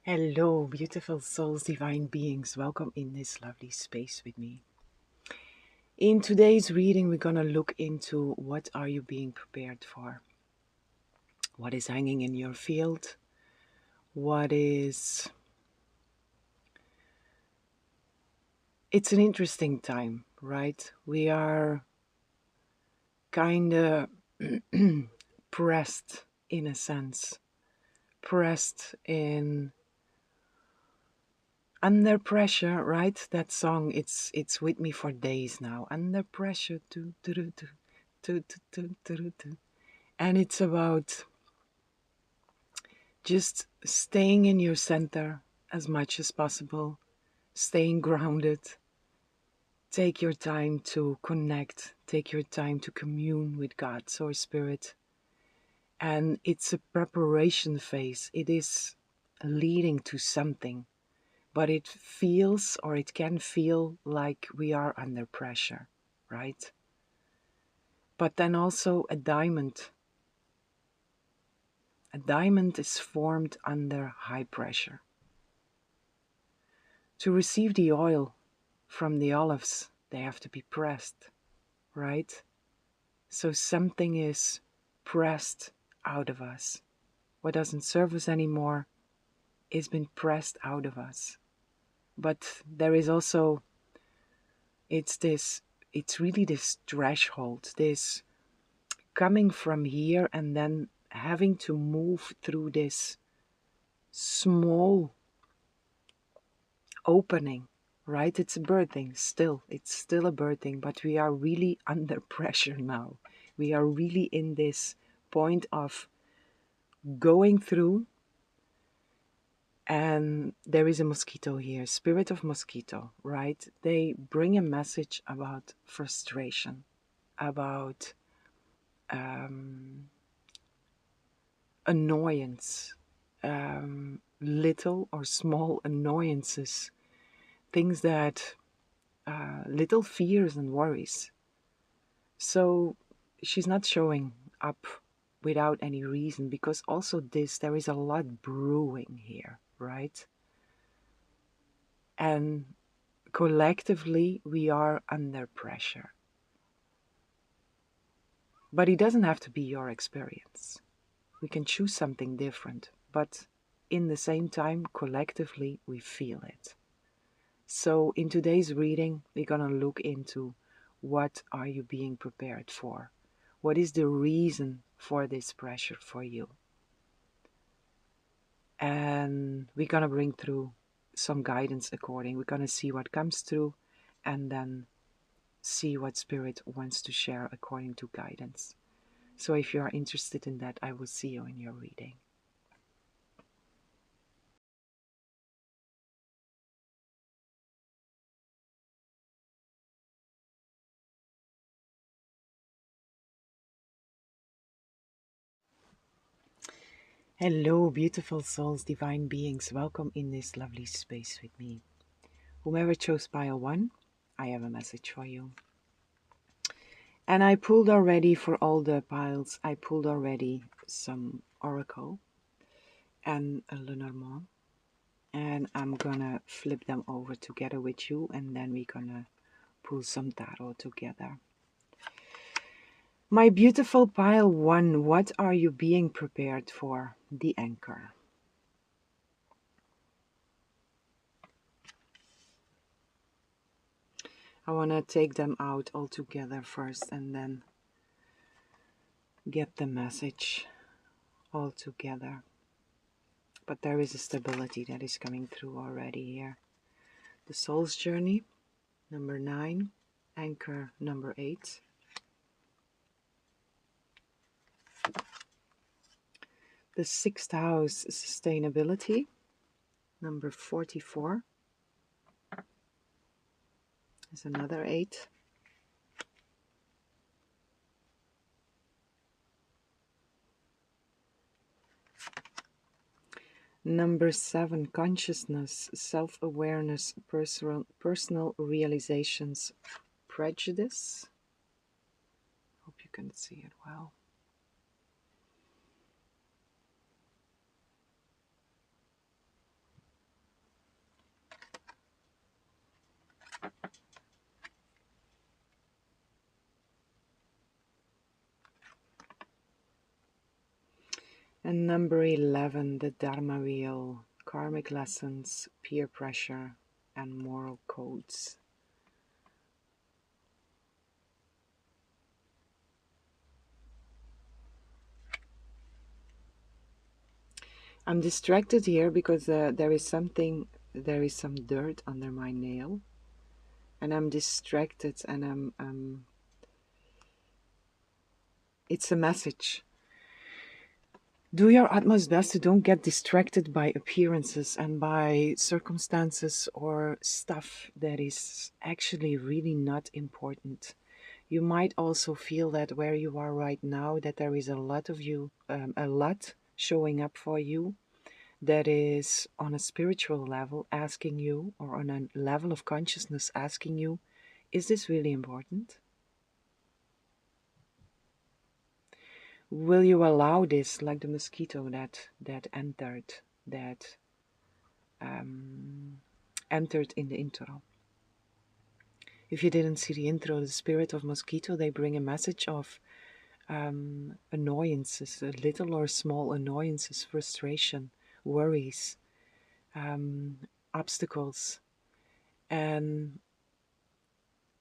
Hello, beautiful souls, divine beings. Welcome in this lovely space with me. In today's reading, we're going to look into what are you being prepared for? What is hanging in your field? It's an interesting time, right? We are kind of pressed in a sense, pressed in under pressure, right? That song, it's with me for days now. Under pressure, do. And it's about just staying in your center as much as possible, staying grounded. Take your time to connect, take your time to commune with God, Source Spirit. And it's a preparation phase. It is leading to something, but it feels, or it can feel like we are under pressure, right? But then also a diamond is formed under high pressure. To receive the oil from the olives, they have to be pressed, right? So something is pressed out of us. What doesn't serve us anymore is been pressed out of us. But there is also, it's really this threshold, this coming from here and then having to move through this small opening, right? It's a birthing still. It's still a birthing, but we are really under pressure now. We are really in this point of going through, and there is a mosquito here, spirit of mosquito, right? They bring a message about frustration, about annoyance, little or small annoyances, things that little fears and worries. So she's not showing up without any reason, because also there is a lot brewing here, right? And collectively we are under pressure. But it doesn't have to be your experience. We can choose something different, but in the same time, collectively we feel it. So in today's reading, we're going to look into what are you being prepared for? What is the reason for this pressure for you? And we're going to bring through some guidance according. We're going to see what comes through and then see what Spirit wants to share according to guidance. So if you are interested in that, I will see you in your reading. Hello, beautiful souls, divine beings. Welcome in this lovely space with me. Whomever chose pile 1, I have a message for you. And I pulled already for all the piles, I pulled already some Oracle and a Lenormand. And I'm gonna flip them over together with you, and then we're gonna pull some tarot together. My beautiful pile 1, what are you being prepared for? The anchor. I want to take them out all together first and then get the message all together. But there is a stability that is coming through already here. The soul's journey, number 9, anchor number 8. The 6th house, sustainability, number 44. There's another 8. Number 7, consciousness, self-awareness, personal realizations, prejudice. Hope you can see it well. And number 11, the Dharma wheel, karmic lessons, peer pressure, and moral codes. I'm distracted here because there is some dirt under my nail, and I'm distracted, and it's a message. Do your utmost best to don't get distracted by appearances and by circumstances or stuff that is actually really not important. You might also feel that where you are right now, that there is a lot of you, a lot showing up for you that is on a spiritual level asking you, or on a level of consciousness asking you, is this really important? Will you allow this, like the mosquito that entered in the intro? If you didn't see the intro, the spirit of mosquito, they bring a message of annoyances, little or small annoyances, frustration, worries, obstacles, and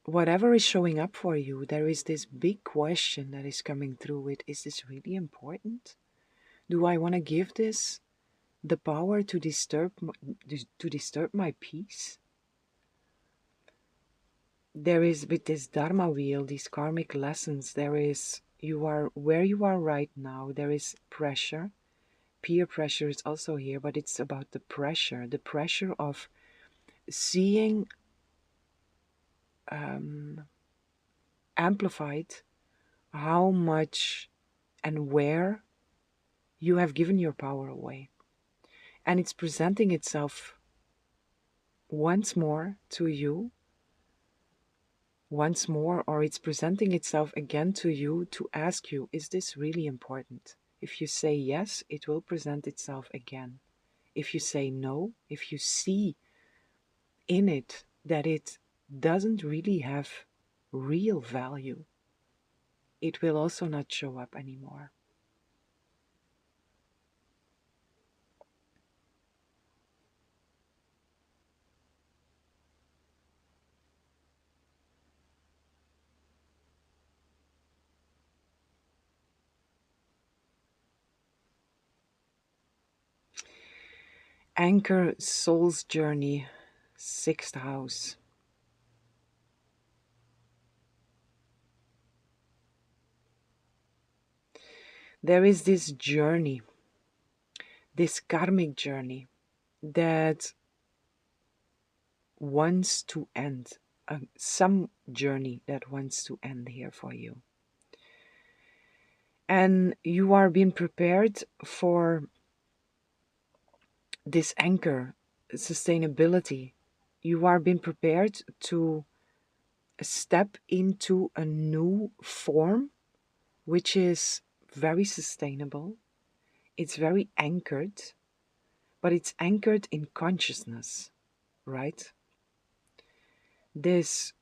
whatever is showing up for you, there is this big question that is coming through with, is this really important? Do I want to give this the power to disturb my peace? There is, with this Dharma wheel, these karmic lessons, there is, you are where you are right now, there is pressure. Peer pressure is also here, but it's about the pressure of seeing amplified how much and where you have given your power away. And it's presenting itself once more to you, or it's presenting itself again to you to ask you, is this really important? If you say yes, it will present itself again. If you say no, if you see in it that it doesn't really have real value, it will also not show up anymore. Anchor Soul's Journey, 6th house. There is this journey, this karmic journey that wants to end, some journey that wants to end here for you. And you are being prepared for this anchor, sustainability. You are being prepared to step into a new form, which is very sustainable. It's very anchored, but it's anchored in consciousness, right? This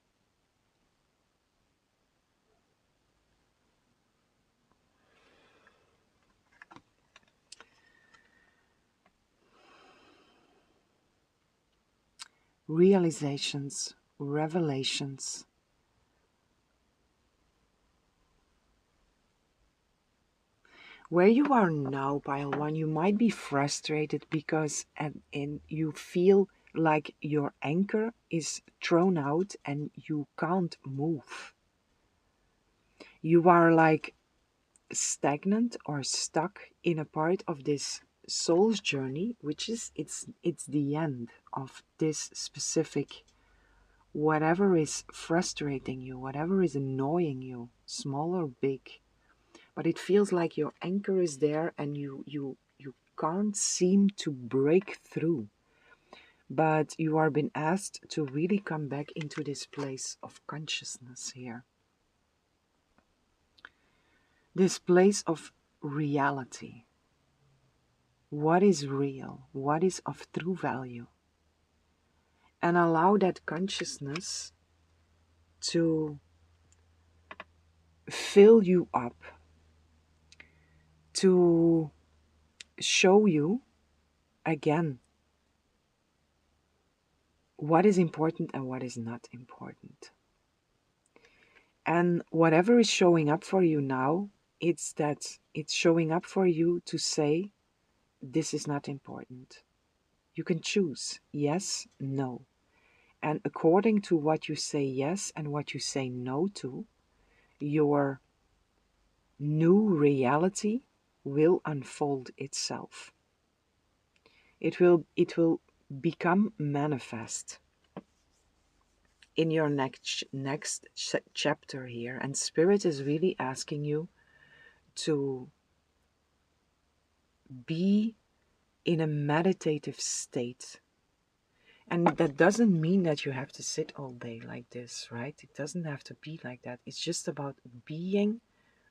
realizations, revelations, where you are now, pile one, you might be frustrated because and you feel like your anchor is thrown out and you can't move. You are like stagnant or stuck in a part of this soul's journey, which is it's the end of this specific whatever is frustrating you, whatever is annoying you, small or big. But it feels like your anchor is there and you can't seem to break through. But you are being asked to really come back into this place of consciousness here. This place of reality. What is real? What is of true value? And allow that consciousness to fill you up, to show you again what is important and what is not important. And whatever is showing up for you now, it's that it's showing up for you to say, this is not important. You can choose yes, no. And according to what you say yes and what you say no to, your new reality will unfold itself. It will become manifest in your next chapter here. And Spirit is really asking you to be in a meditative state. And that doesn't mean that you have to sit all day like this, right? It doesn't have to be like that. It's just about being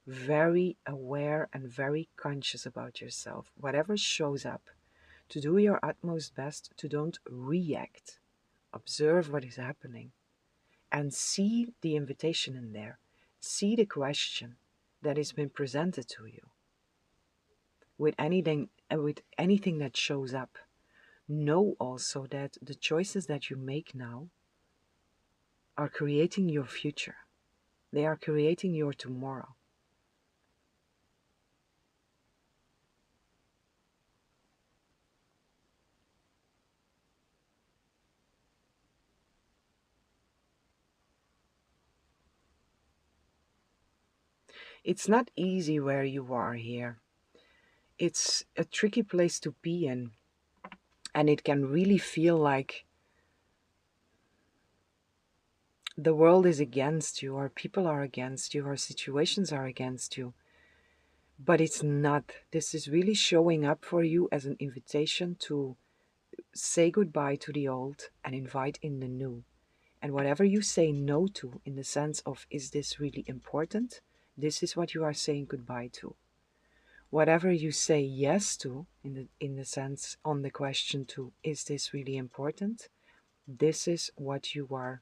very aware and very conscious about yourself. Whatever shows up, to do your utmost best to don't react. Observe what is happening and see the invitation in there. See the question that has been presented to you. With anything that shows up, know also that the choices that you make now are creating your future. They are creating your tomorrow. It's not easy where you are here. It's a tricky place to be in. And it can really feel like the world is against you, or people are against you, or situations are against you. But it's not. This is really showing up for you as an invitation to say goodbye to the old and invite in the new. And whatever you say no to, in the sense of, is this really important? This is what you are saying goodbye to. Whatever you say yes to, in the sense on the question to, is this really important? This is what you are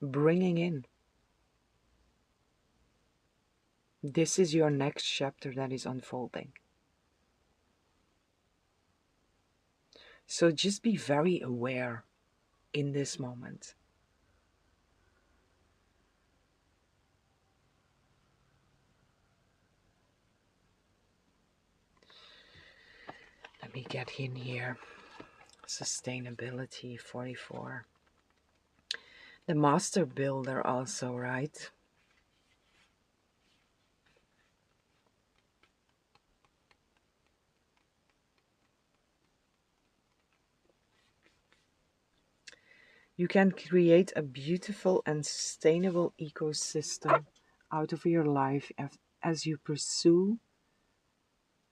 bringing in. This is your next chapter that is unfolding. So just be very aware in this moment. Let me get in here. Sustainability 44. The master builder also, right? You can create a beautiful and sustainable ecosystem out of your life as you pursue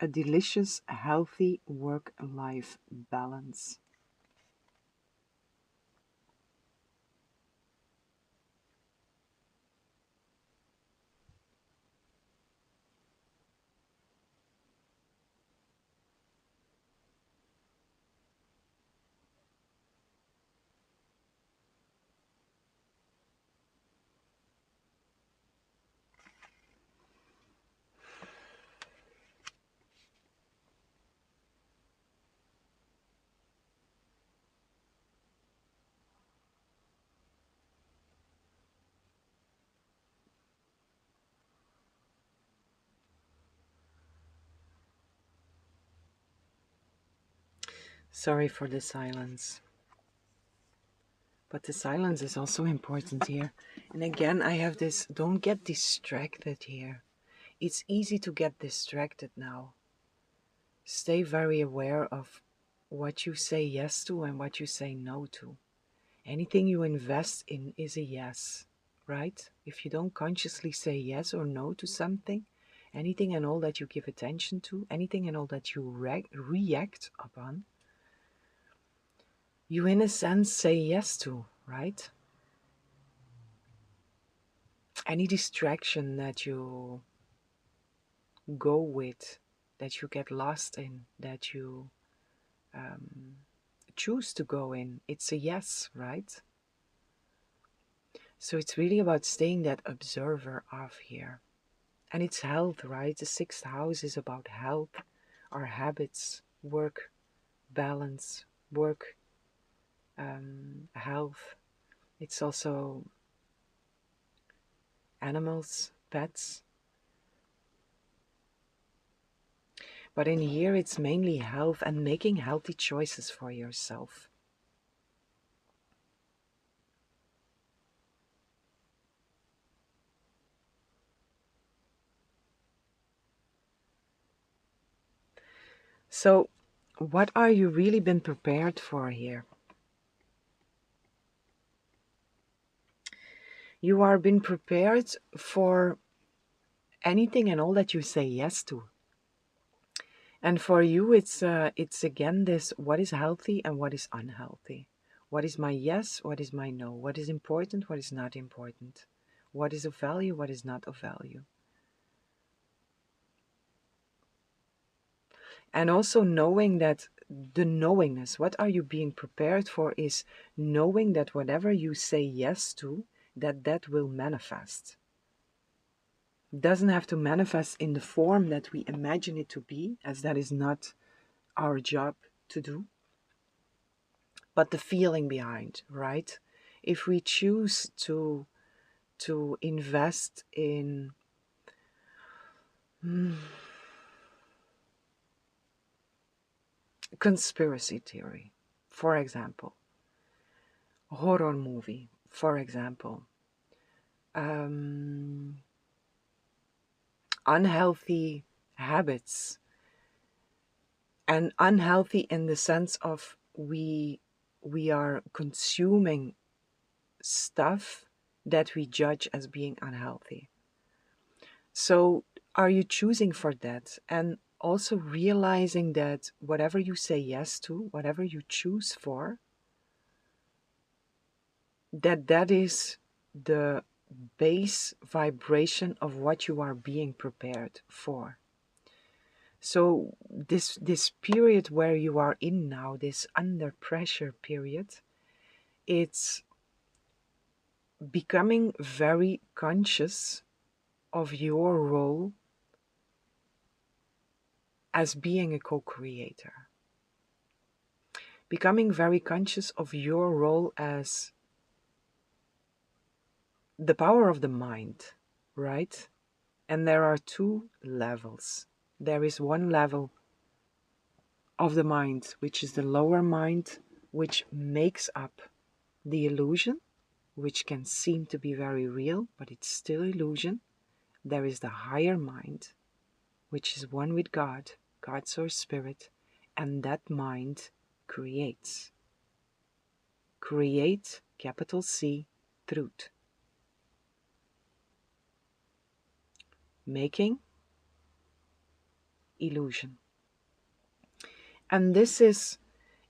a delicious, healthy work-life balance. Sorry for the silence. But the silence is also important here. And again, I have this, don't get distracted here. It's easy to get distracted now. Stay very aware of what you say yes to and what you say no to. Anything you invest in is a yes, right? If you don't consciously say yes or no to something, anything and all that you give attention to, anything and all that you react upon, you in a sense say yes to, right? Any distraction that you go with, that you get lost in, that you choose to go in, it's a yes, right? So it's really about staying that observer of here And it's health, right? The sixth house is about health, our habits, work, balance, work, health. It's also animals, pets. But in here, it's mainly health and making healthy choices for yourself. So, what are you really been prepared for here? You are been prepared for anything and all that you say yes to. And for you, it's again this: what is healthy and what is unhealthy? What is my yes? What is my no? What is important? What is not important? What is of value? What is not of value? And also knowing that the knowingness, what are you being prepared for, is knowing that whatever you say yes to, that will manifest. Doesn't have to manifest in the form that we imagine it to be, as that is not our job to do, but the feeling behind, right? If we choose to invest in conspiracy theory, for example, horror movie, for example, um, unhealthy habits, and unhealthy in the sense of we are consuming stuff that we judge as being unhealthy. So are you choosing for that? And also realizing that whatever you say yes to, whatever you choose for, that is the base vibration of what you are being prepared for. So this period where you are in now, this under pressure period, it's becoming very conscious of your role as being a co-creator. Becoming very conscious of your role as the power of the mind, right? And there are two levels. There is one level of the mind, which is the lower mind, which makes up the illusion, which can seem to be very real, but it's still illusion. There is the higher mind, which is one with God, God source spirit, and that mind creates. Create, capital C, truth. Making illusion. And this is,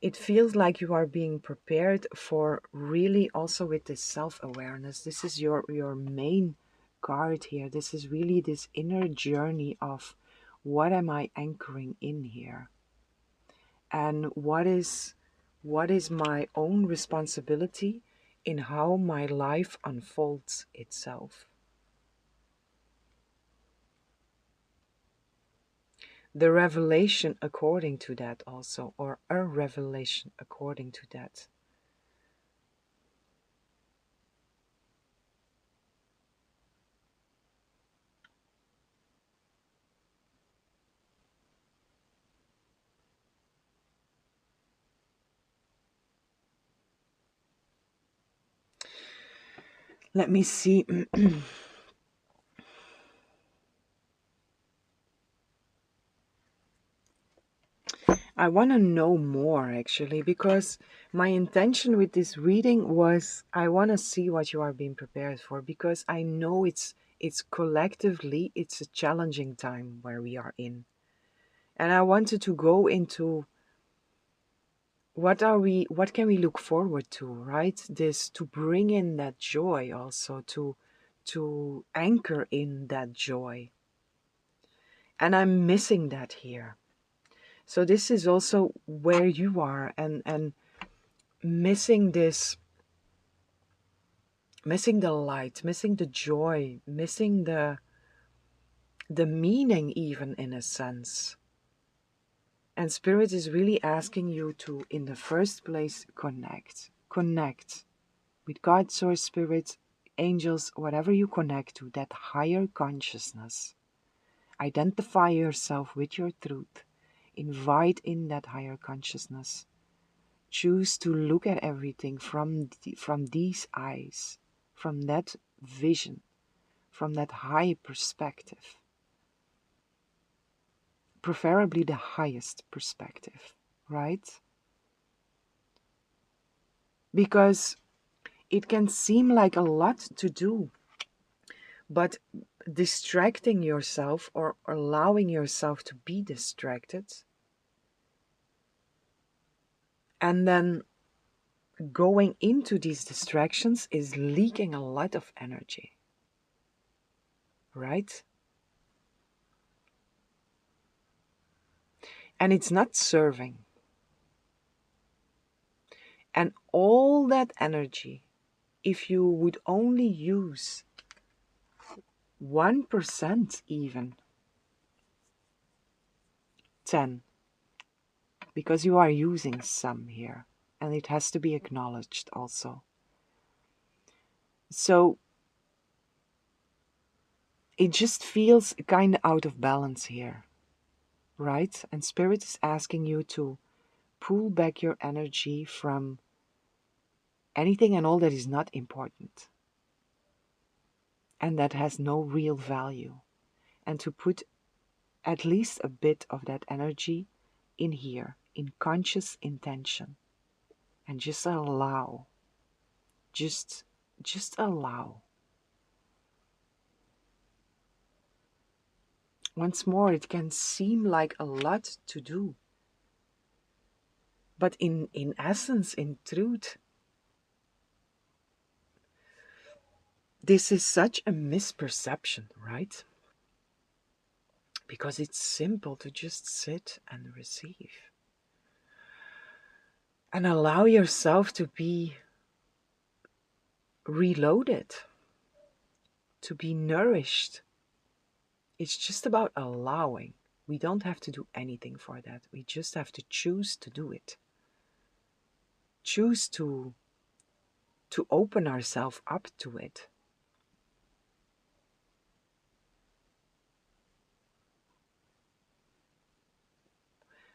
it feels like you are being prepared for really also with this self-awareness. This is your main card here. This is really this inner journey of what am I anchoring in here? And what is my own responsibility in how my life unfolds itself? The revelation according to that also, or a revelation according to that. Let me see. I want to know more actually, because my intention with this reading was I want to see what you are being prepared for, because I know it's collectively it's a challenging time where we are in. And I wanted to go into what can we look forward to, right? This, to bring in that joy, also to anchor in that joy. And I'm missing that here. So this is also where you are, and missing this, missing the light, missing the joy, missing the meaning even in a sense. And Spirit is really asking you to, in the first place, connect with God, Source, Spirit, angels, whatever you connect to, that higher consciousness. Identify yourself with your truth. Invite in that higher consciousness. Choose to look at everything from these eyes, from that vision, from that high perspective. Preferably the highest perspective, right? Because it can seem like a lot to do, but distracting yourself or allowing yourself to be distracted and then going into these distractions is leaking a lot of energy, right? And it's not serving. And all that energy, if you would only use 1% even, 10, because you are using some here, and it has to be acknowledged also. So it just feels kind of out of balance here, right? And Spirit is asking you to pull back your energy from anything and all that is not important and that has no real value, and to put at least a bit of that energy in here, in conscious intention, and just allow, just allow. Once more, it can seem like a lot to do, but in essence, in truth, this is such a misperception, right? Because it's simple to just sit and receive and allow yourself to be reloaded, to be nourished. It's just about allowing. We don't have to do anything for that. We just have to choose to do it. Choose to open ourselves up to it.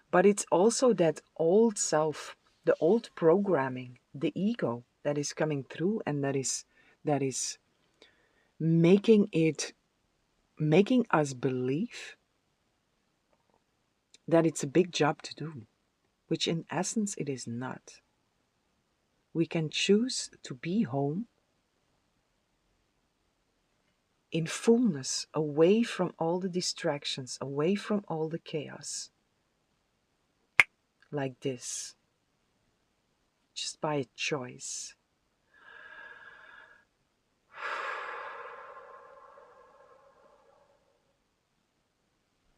But it's also that old self, the old programming, the ego that is coming through, and that is making us believe that it's a big job to do, which in essence it is not. We can choose to be home in fullness, away from all the distractions, away from all the chaos, like this, just by a choice.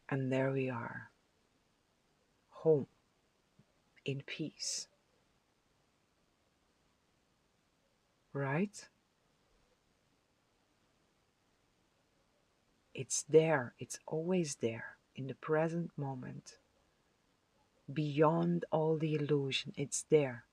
And there we are, home, in peace. Right? It's there, it's always there, in the present moment. Beyond all the illusion, it's there.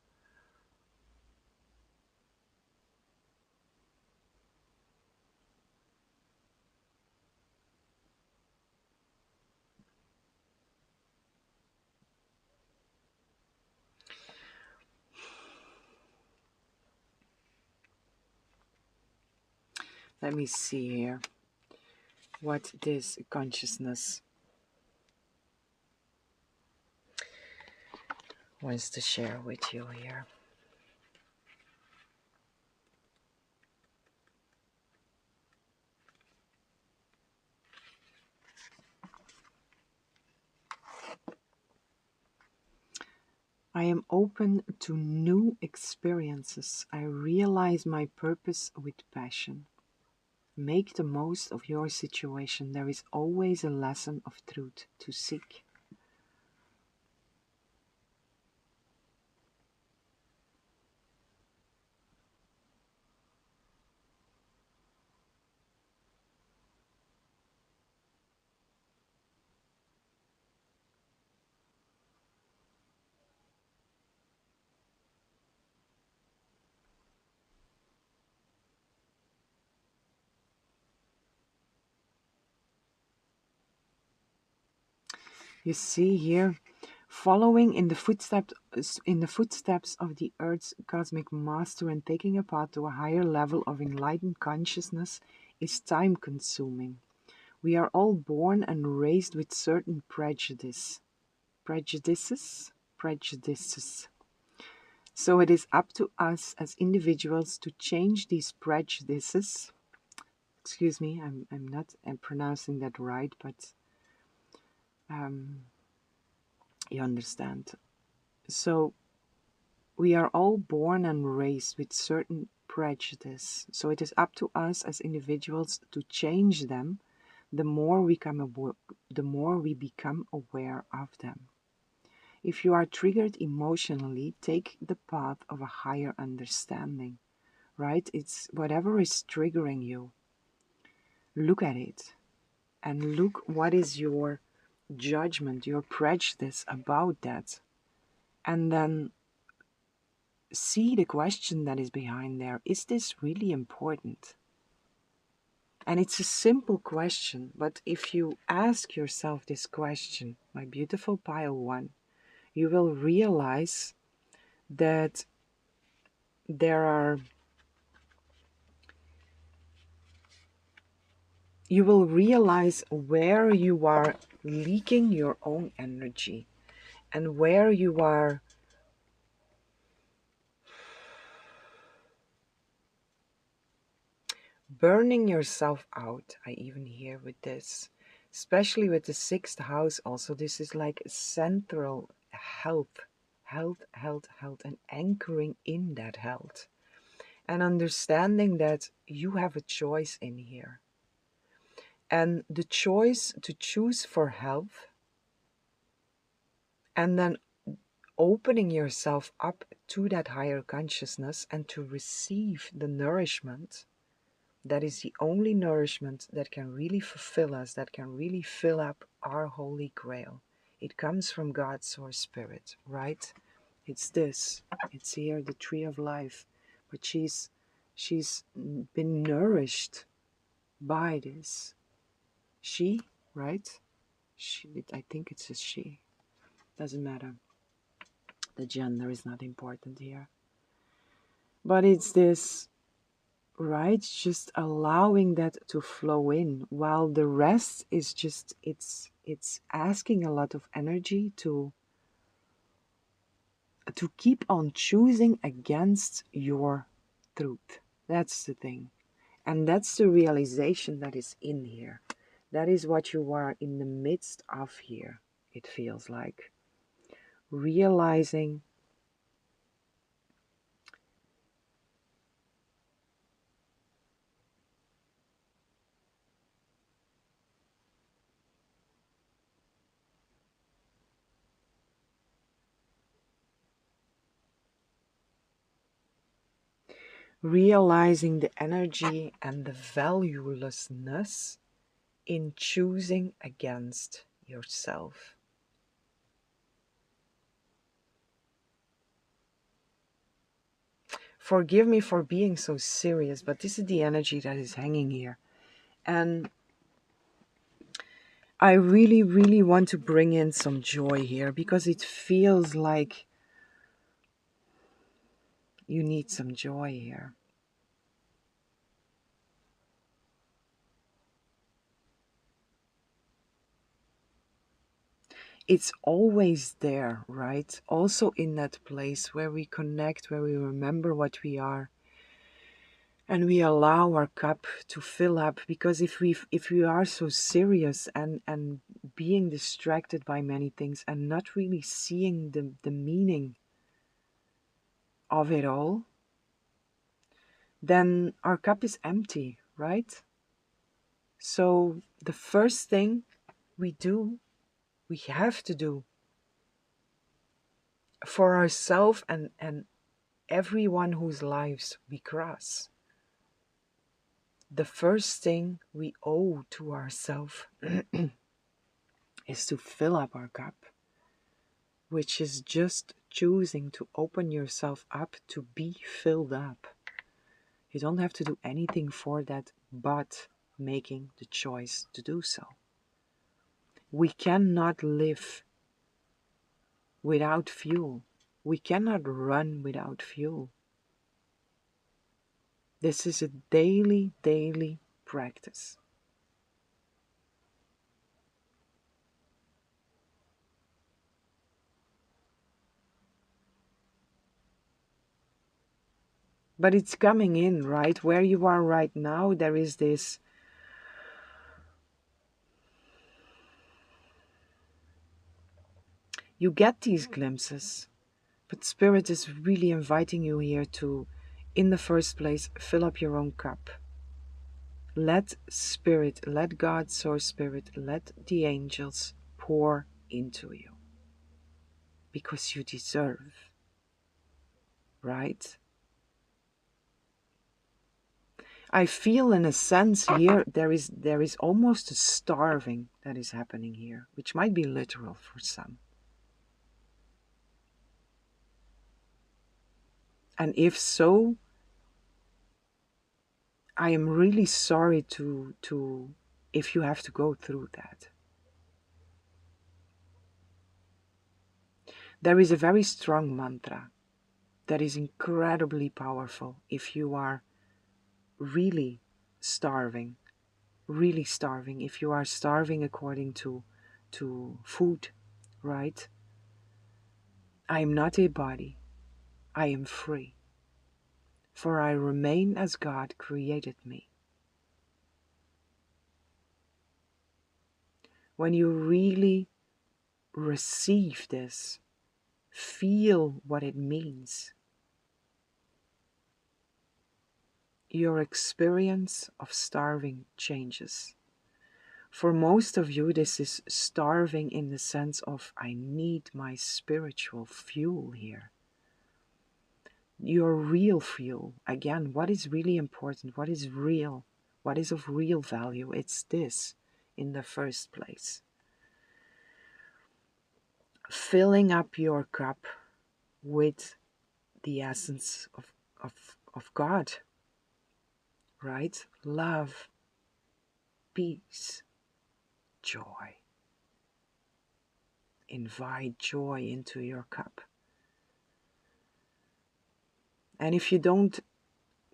Let me see here what this consciousness wants to share with you here. I am open to new experiences. I realize my purpose with passion. Make the most of your situation. There is always a lesson of truth to seek. You see here, following in the footsteps of the Earth's cosmic master and taking a path to a higher level of enlightened consciousness is time-consuming. We are all born and raised with certain prejudices. So it is up to us as individuals to change these prejudices. Excuse me, I'm not pronouncing that right, but you understand. So we are all born and raised with certain prejudice. So it is up to us as individuals to change them. The more we become aware of them. If you are triggered emotionally, take the path of a higher understanding, right? It's whatever is triggering you. Look at it and look what is your judgment, your prejudice about that. And then see the question that is behind there. Is this really important? And it's a simple question, but if you ask yourself this question, my beautiful pile one, you will realize that you will realize where you are leaking your own energy and where you are burning yourself out. I even hear with this, especially with the 6th house also, this is like central health, and anchoring in that health. And understanding that you have a choice in here. And the choice to choose for health and then opening yourself up to that higher consciousness and to receive the nourishment that is the only nourishment that can really fulfill us, that can really fill up our holy grail. It comes from God's source spirit, right? It's this. It's here, the tree of life. But she's been nourished by this. She, right? She, I think it's a she. Doesn't matter. The gender is not important here. But it's this, right? Just allowing that to flow in, while the rest is just, it's asking a lot of energy to keep on choosing against your truth. That's the thing. And that's the realization that is in here. That is what you are in the midst of here, it feels like. Realizing the energy and the valuelessness in choosing against yourself. Forgive me for being so serious, but this is the energy that is hanging here. And I really, really want to bring in some joy here because it feels like you need some joy here. It's always there, right? Also in that place where we connect, where we remember what we are. And we allow our cup to fill up, because if we are so serious and being distracted by many things and not really seeing the meaning of it all, then our cup is empty, right? So the first thing we have to do for ourselves and everyone whose lives we cross, the first thing we owe to ourselves is to fill up our cup, which is just choosing to open yourself up to be filled up. You don't have to do anything for that but making the choice to do so. We cannot live without fuel. We cannot run without fuel. This is a daily, daily practice. But it's coming in, right? Where you are right now, there is this. You get these glimpses, but Spirit is really inviting you here to, in the first place, fill up your own cup. Let Spirit, let God, Source Spirit, let the angels pour into you. Because you deserve, right? I feel in a sense here there is almost a starving that is happening here, which might be literal for some. And if so, I am really sorry to if you have to go through that. There is a very strong mantra that is incredibly powerful if you are really starving, if you are starving according to food, right? I am not a body, I am free, for I remain as God created me. When you really receive this, feel what it means, your experience of starving changes. For most of you, this is starving in the sense of, I need my spiritual fuel here. Your real fuel. Again, what is really important? What is real? What is of real value? It's this in the first place. Filling up your cup with the essence of God, right? Love, peace, joy. Invite joy into your cup. And if you don't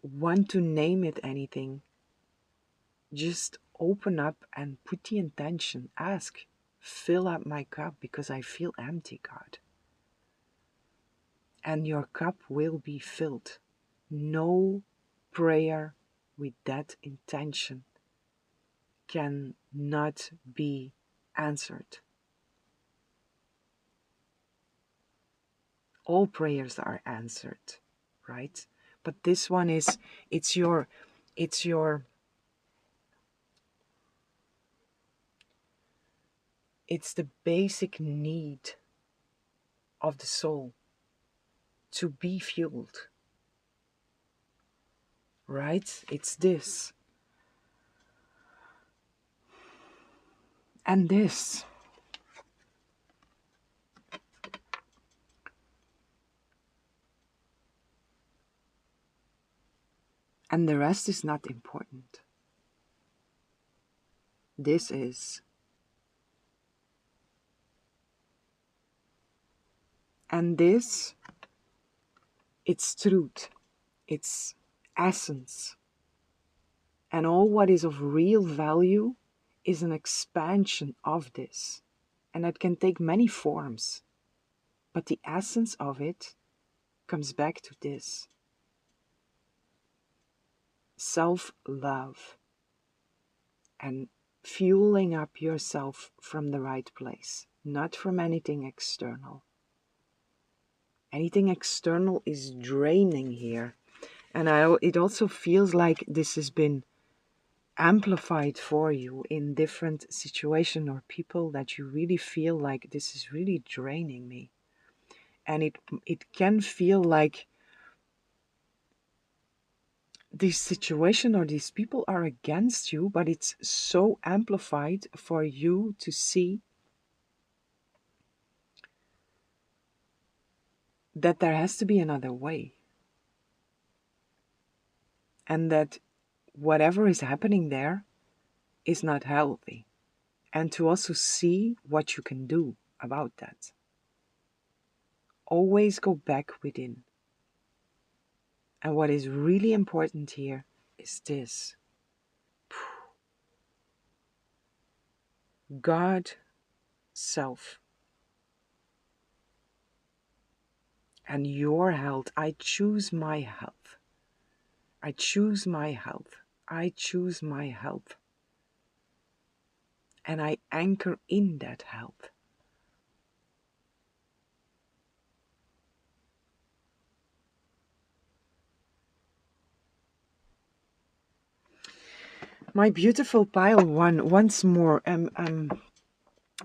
want to name it anything, just open up and put the intention. Ask, fill up my cup because I feel empty, God. And your cup will be filled. No prayer with that intention cannot be answered. All prayers are answered, right? But this one is, it's your it's the basic need of the soul to be fueled, right? It's this and this. And the rest is not important. This is. And this, it's truth, it's essence. And all what is of real value is an expansion of this. And it can take many forms. But the essence of it comes back to this. Self-love. And fueling up yourself from the right place. Not from anything external. Anything external is draining here. And it also feels like this has been amplified for you in different situations or people that you really feel like this is really draining me. And it can feel like this situation or these people are against you, but it's so amplified for you to see that there has to be another way. And that whatever is happening there is not healthy. and to also see what you can do about that. Always go back within. And what is really important here is this. God, self, and your health. I choose my health. I choose my health. I choose my health. And I anchor in that health. My beautiful pile one, once more, I'm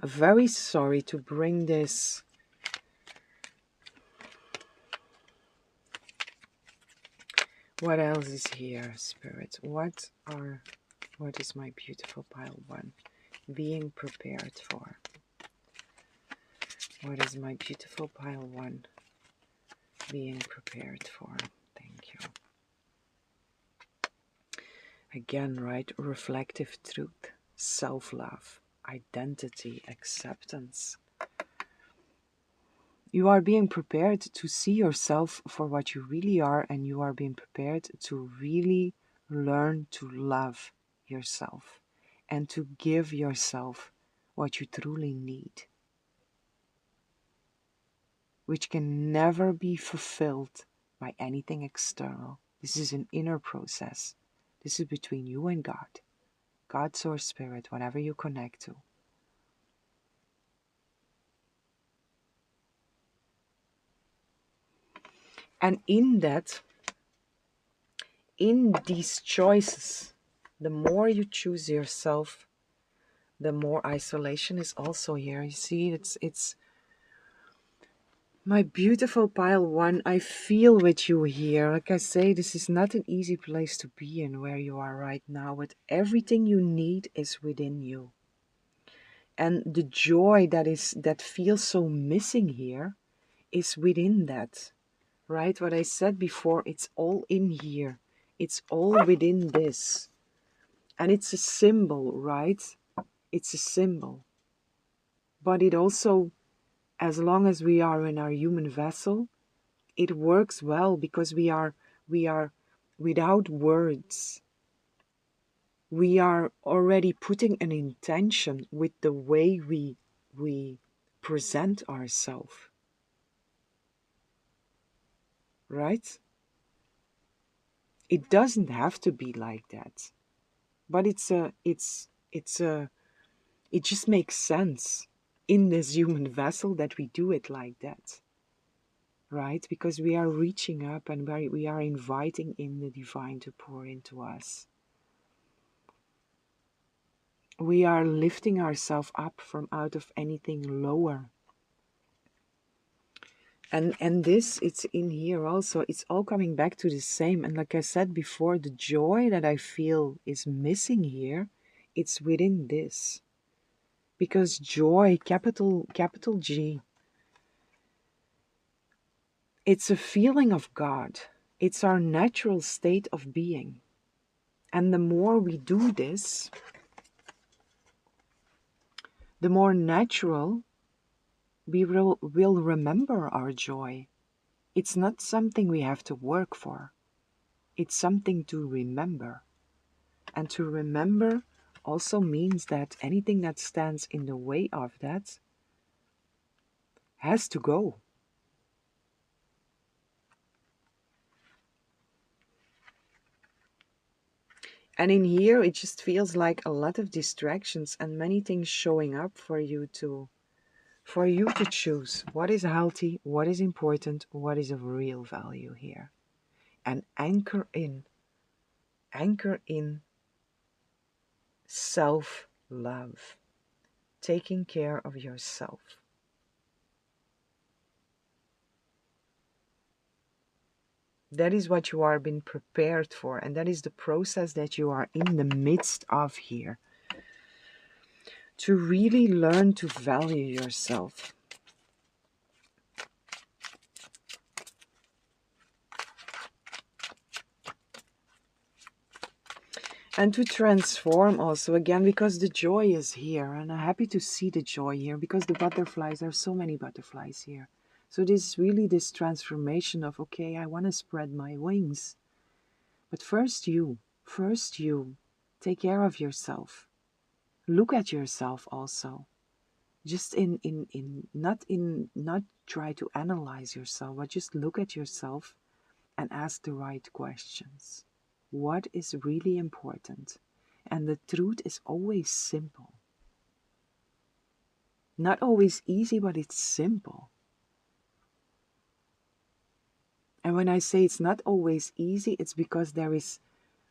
very sorry to bring this. What else is here, Spirit? What is my beautiful pile one being prepared for? What is my beautiful pile one being prepared for? Thank you. Again, right? Reflective truth, self-love, identity, acceptance. You are being prepared to see yourself for what you really are, and you are being prepared to really learn to love yourself and to give yourself what you truly need, which can never be fulfilled by anything external. This is an inner process. This is between you and God. God, source, spirit, whatever you connect to. And in that, in these choices, the more you choose yourself, the more isolation is also here. You see, it's my beautiful pile one. I feel with you here. Like I say, this is not an easy place to be in where you are right now, but everything you need is within you. And the joy that feels so missing here is within that. Right? What I said before, it's all in here. It's all within this. And it's a symbol, right? It's a symbol. But it also, as long as we are in our human vessel, it works well because we are without words. We are already putting an intention with the way we present ourselves. Right? It doesn't have to be like that. But it just makes sense in this human vessel that we do it like that. Right? Because we are reaching up and we are inviting in the divine to pour into us. We are lifting ourselves up from out of anything lower. And this, it's in here also. It's all coming back to the same. And like I said before, the joy that I feel is missing here, it's within this. Because joy, capital G, it's a feeling of God. It's our natural state of being. And the more we do this, the more natural we will remember our joy. It's not something we have to work for. It's something to remember. And to remember also means that anything that stands in the way of that has to go. And in here, it just feels like a lot of distractions and many things showing up for you to choose what is healthy, what is important, what is of real value here. And anchor in self-love, taking care of yourself. That is what you are being prepared for, and that is the process that you are in the midst of here. To really learn to value yourself. And to transform also again, because the joy is here, and I'm happy to see the joy here, because the butterflies, there are so many butterflies here. So this is really this transformation of, okay, I want to spread my wings. But first you take care of yourself. Look at yourself also. Just not try to analyze yourself, but just look at yourself and ask the right questions. What is really important? And the truth is always simple. Not always easy, but it's simple. And when I say it's not always easy, it's because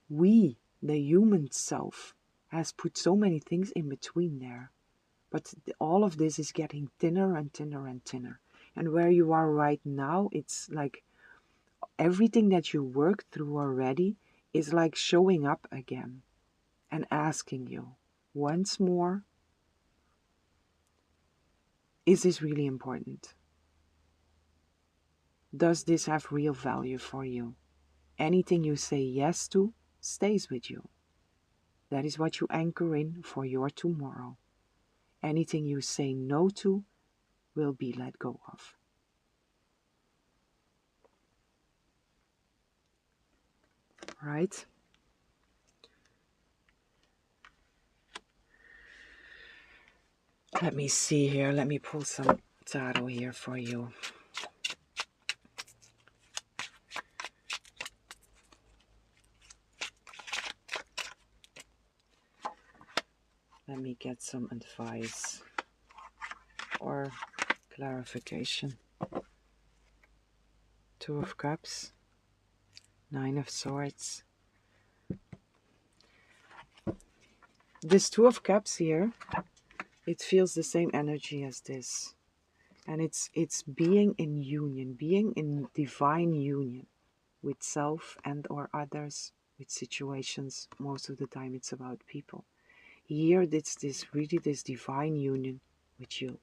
we, the human self, has put so many things in between there. But all of this is getting thinner and thinner and thinner. And where you are right now, it's like everything that you worked through already is like showing up again and asking you once more, is this really important? Does this have real value for you? Anything you say yes to stays with you. That is what you anchor in for your tomorrow. Anything you say no to will be let go of. Right? Let me see here. Let me pull some tarot here for you. Let me get some advice or clarification. Two of Cups, Nine of Swords. This Two of Cups here, it feels the same energy as this. And it's being in union, being in divine union with self and or others, with situations. Most of the time it's about people. Here it's this divine union with you.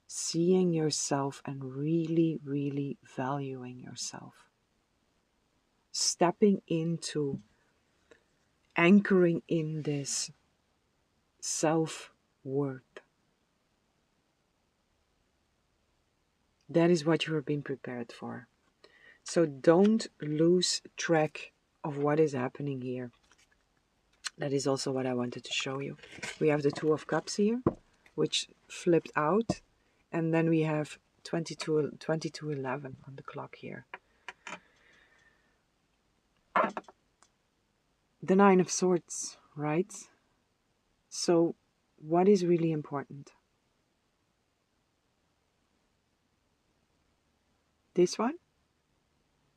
Seeing yourself and really, really valuing yourself. Stepping into anchoring in this self-worth. That is what you are being prepared for. So don't lose track of what is happening here. That is also what I wanted to show you. We have the Two of Cups here, which flipped out. And then we have 22:11 on the clock here. The Nine of Swords, right? So what is really important? This one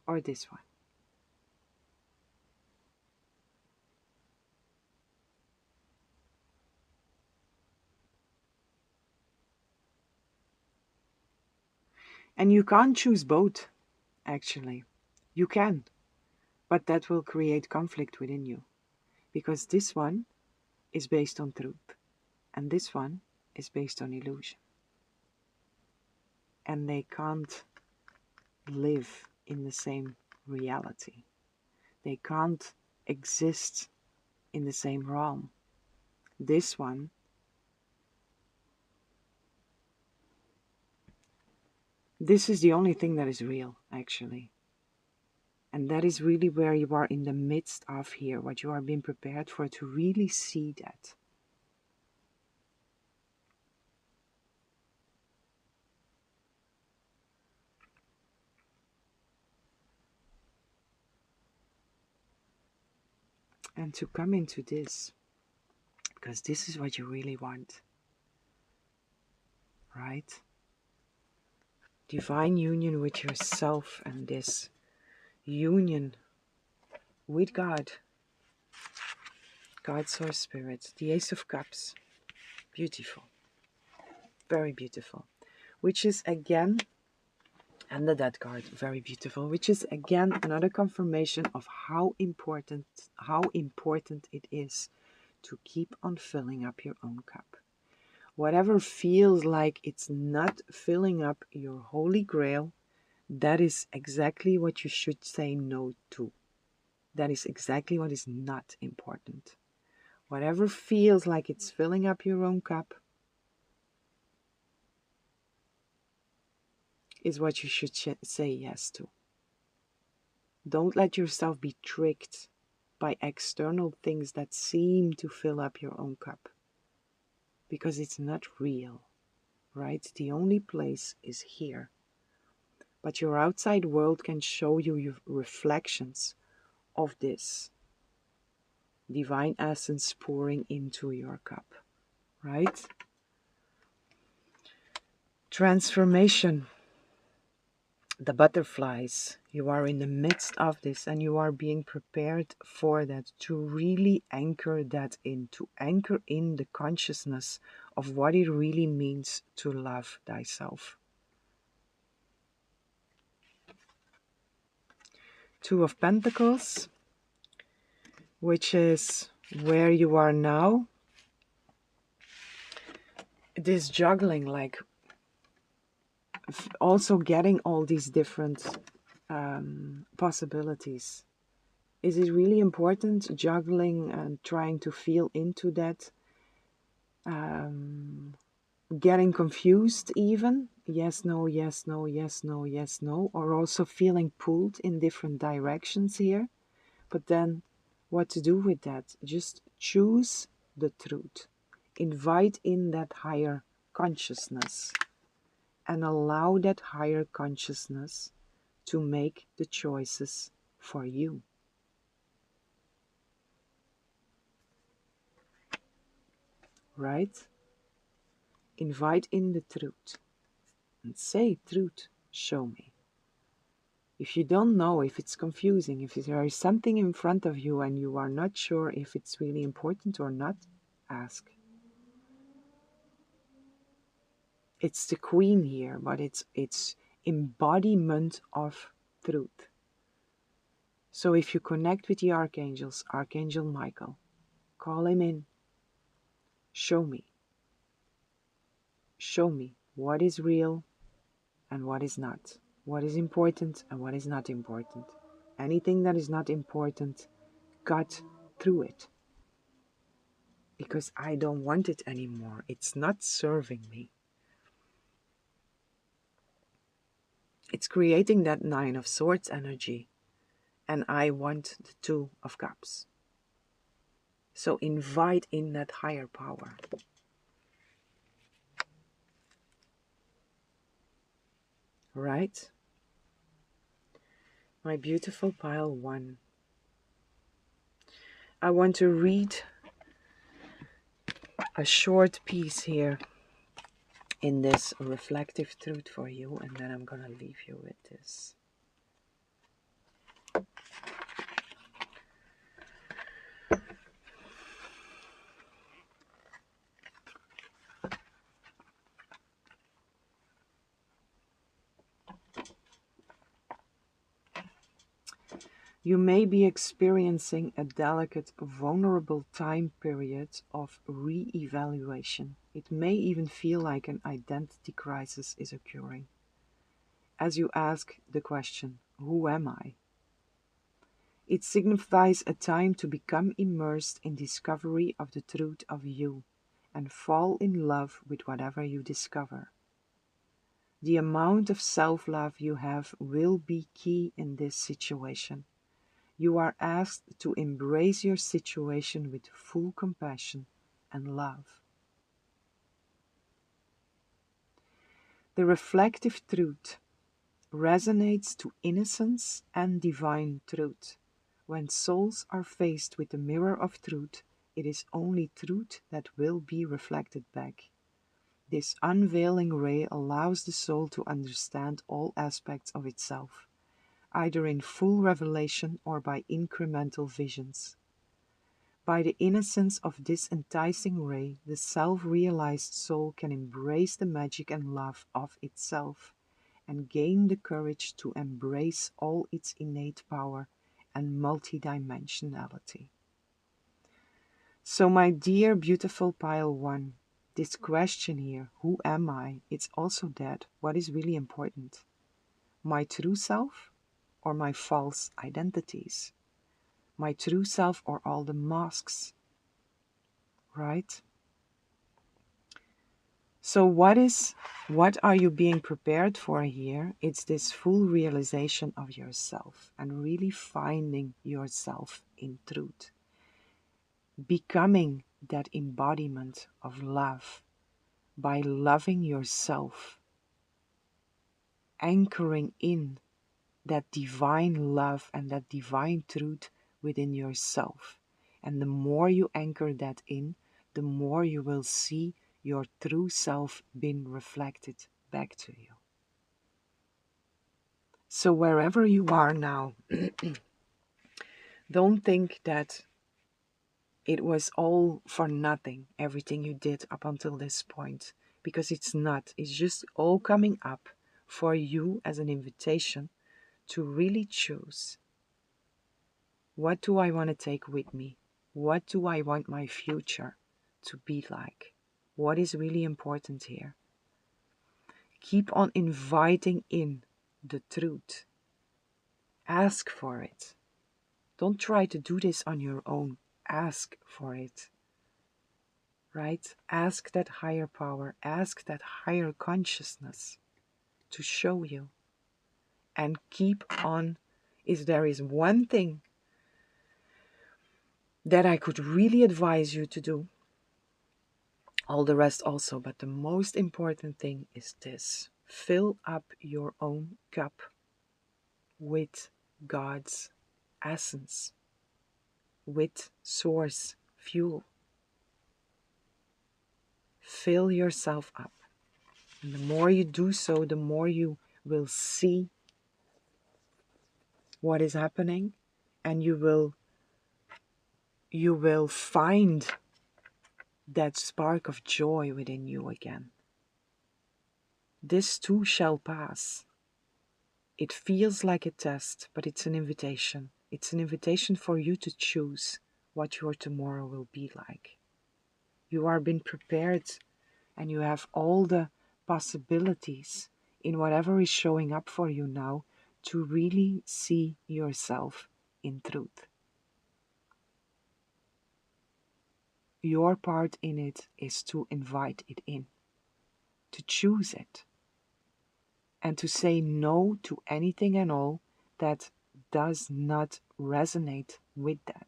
or this one? And you can't choose both, actually. You can, but that will create conflict within you. Because this one is based on truth, and this one is based on illusion. And they can't live in the same reality. They can't exist in the same realm. This one this is the only thing that is real, actually. And that is really where you are in the midst of here, what you are being prepared for, to really see that. And to come into this, because this is what you really want, right? Divine union with yourself and this union with God, God, Source, Spirit, the Ace of Cups. Beautiful. Very beautiful. Which is again, and the Death card, very beautiful, which is again another confirmation of how important it is to keep on filling up your own cup. Whatever feels like it's not filling up your holy grail, that is exactly what you should say no to. That is exactly what is not important. Whatever feels like it's filling up your own cup is what you should say yes to. Don't let yourself be tricked by external things that seem to fill up your own cup, because it's not real, right? The only place is here. But your outside world can show you your reflections of this divine essence pouring into your cup, right? Transformation. The butterflies, you are in the midst of this and you are being prepared for that, to really anchor that in, to anchor in the consciousness of what it really means to love thyself. Two of Pentacles, which is where you are now. This juggling, like also getting all these different possibilities. Is it really important, juggling and trying to feel into that? Getting confused even? Yes, no, yes, no, yes, no, yes, no. Or also feeling pulled in different directions here. But then what to do with that? Just choose the truth. Invite in that higher consciousness and allow that higher consciousness to make the choices for you. Right? Invite in the truth and say, truth, show me. If you don't know, if it's confusing, if there is something in front of you and you are not sure if it's really important or not, ask. It's the queen here, but it's embodiment of truth. So if you connect with the archangels, Archangel Michael, call him in. Show me. Show me what is real and what is not. What is important and what is not important. Anything that is not important, cut through it. Because I don't want it anymore. It's not serving me. It's creating that Nine of Swords energy. And I want the Two of Cups. So invite in that higher power. Right? My beautiful pile 1. I want to read a short piece here in this reflective truth for you, and then I'm gonna leave you with this. You may be experiencing a delicate, vulnerable time period of re-evaluation. It may even feel like an identity crisis is occurring. As you ask the question, who am I? It signifies a time to become immersed in discovery of the truth of you and fall in love with whatever you discover. The amount of self-love you have will be key in this situation. You are asked to embrace your situation with full compassion and love. The reflective truth resonates to innocence and divine truth. When souls are faced with the mirror of truth, it is only truth that will be reflected back. This unveiling ray allows the soul to understand all aspects of itself, either in full revelation or by incremental visions. By the innocence of this enticing ray, the self-realized soul can embrace the magic and love of itself and gain the courage to embrace all its innate power and multidimensionality. So my dear beautiful pile 1, this question here, who am I? It's also that, what is really important? My true self or my false identities? my true self or all the masks, right? So what are you being prepared for here? It's this full realization of yourself and really finding yourself in truth. Becoming that embodiment of love by loving yourself, anchoring in that divine love and that divine truth within yourself. And the more you anchor that in, the more you will see your true self being reflected back to you. So wherever you are now, don't think that it was all for nothing, everything you did up until this point, because it's not. It's just all coming up for you as an invitation to really choose. What do I want to take with me? What do I want my future to be like? What is really important here? Keep on inviting in the truth. Ask for it. Don't try to do this on your own. Ask for it. Right? Ask that higher power, ask that higher consciousness to show you. And keep on. If there is one thing that I could really advise you to do, all the rest also, but the most important thing is this: fill up your own cup with God's essence, with source fuel. Fill yourself up. And the more you do so, the more you will see what is happening, and you will find that spark of joy within you again. This too shall pass. It feels like a test, but it's an invitation. It's an invitation for you to choose what your tomorrow will be like. You are being prepared, and you have all the possibilities in whatever is showing up for you now to really see yourself in truth. Your part in it is to invite it in, to choose it, and to say no to anything and all that does not resonate with that.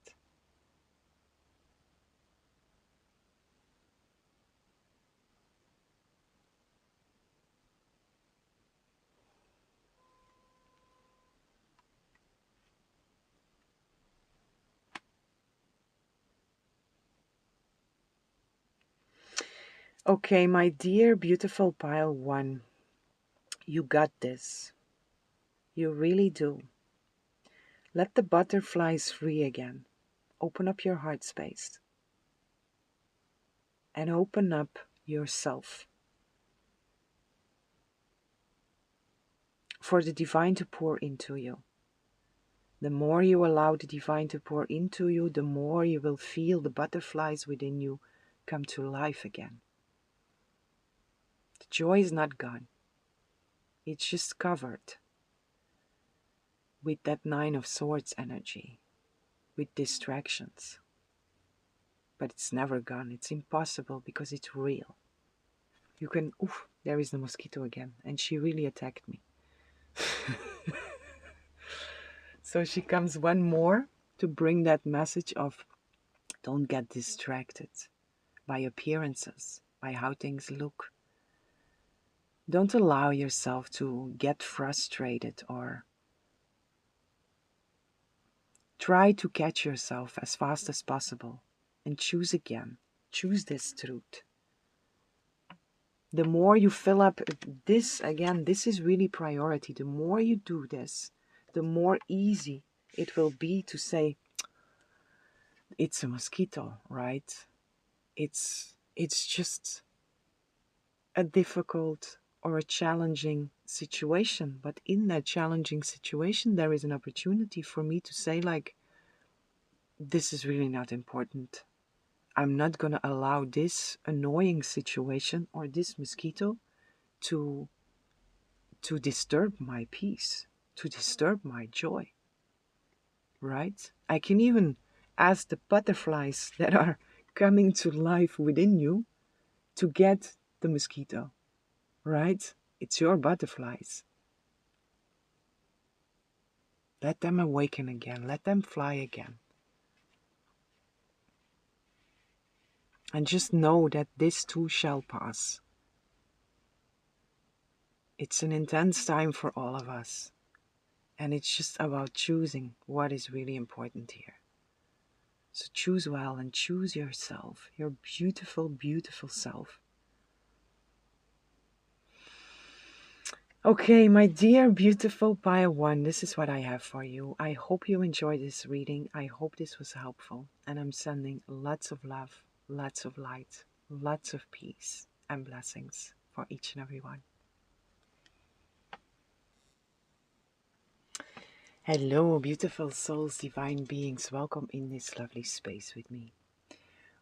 Okay, my dear beautiful pile one, you got this. You really do. Let the butterflies free again. Open up your heart space. And open up yourself for the divine to pour into you. The more you allow the divine to pour into you, the more you will feel the butterflies within you come to life again. The joy is not gone. It's just covered with that Nine of Swords energy, with distractions. But it's never gone. It's impossible because it's real. You can, oof, there is the mosquito again, and she really attacked me. So she comes one more to bring that message of don't get distracted by appearances, by how things look. Don't allow yourself to get frustrated or try to catch yourself as fast as possible and choose again. Choose this truth. The more you fill up this, again, this is really priority. The more you do this, the more easy it will be to say, it's a mosquito, right? It's just a difficult or a challenging situation. But in that challenging situation, there is an opportunity for me to say, like, this is really not important. I'm not going to allow this annoying situation or this mosquito to disturb my peace, to disturb my joy. right? I can even ask the butterflies that are coming to life within you to get the mosquito, right? It's your butterflies. Let them awaken again. Let them fly again. And just know that this too shall pass. It's an intense time for all of us. And it's just about choosing what is really important here. So choose well and choose yourself, your beautiful, beautiful self. Okay, my dear beautiful pile one, this is what I have for you. I hope you enjoyed this reading. I hope this was helpful. And I'm sending lots of love, lots of light, lots of peace and blessings for each and every one. Hello, beautiful souls, divine beings. Welcome in this lovely space with me.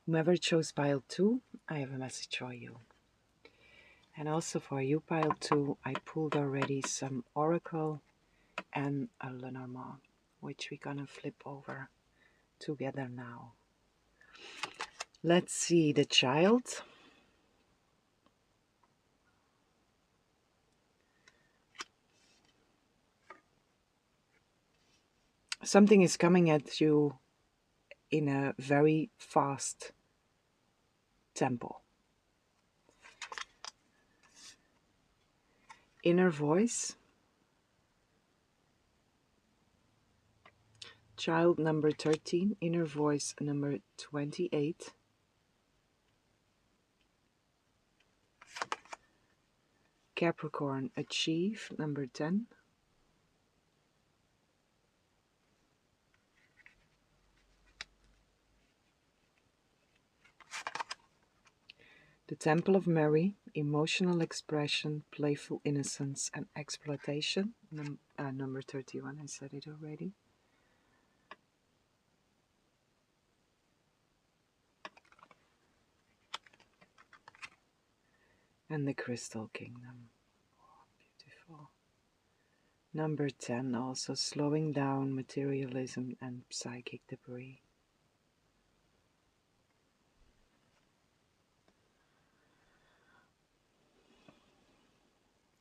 Whomever chose pile 2, I have a message for you. And also for you, pile 2, I pulled already some Oracle and a Lenormand, which we're gonna flip over together now. Let's see the child. Something is coming at you in a very fast tempo. Inner voice. Child number 13. Inner voice number 28. Capricorn, achieve number 10. The Temple of Mary, emotional expression, playful innocence and exploitation. Number 31, I said it already. And the Crystal Kingdom. Oh, beautiful. Number 10, also slowing down materialism and psychic debris.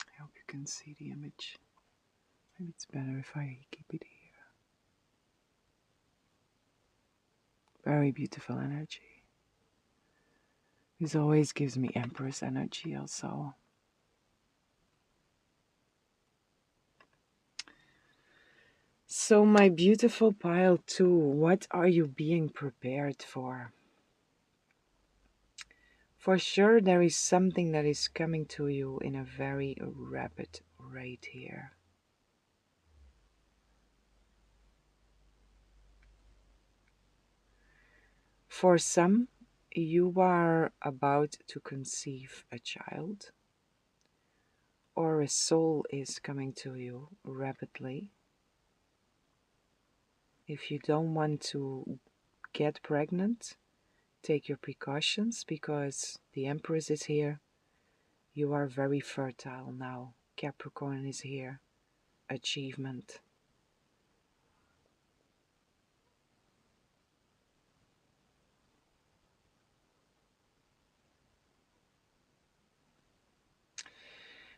I hope you can see the image. Maybe it's better if I keep it here. Very beautiful energy. This always gives me Empress energy also. So my beautiful pile 2, what are you being prepared for? For sure there is something that is coming to you in a very rapid rate here. For some, you are about to conceive a child, or a soul is coming to you rapidly. If you don't want to get pregnant, take your precautions because the Empress is here. You are very fertile now. Capricorn is here. Achievement.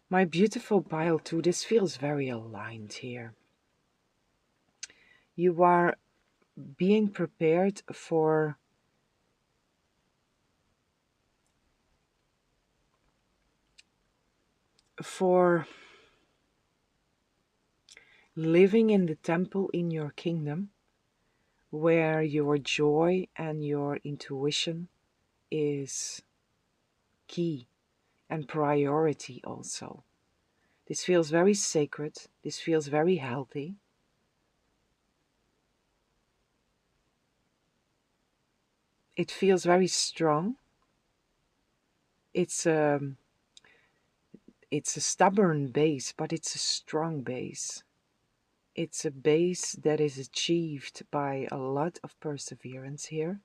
My beautiful pile 2, this feels very aligned here. You are being prepared for living in the temple in your kingdom where your joy and your intuition is key and priority also. This feels very sacred. This feels very healthy. It feels very strong. It's a stubborn base, but it's a strong base. It's a base that is achieved by a lot of perseverance here.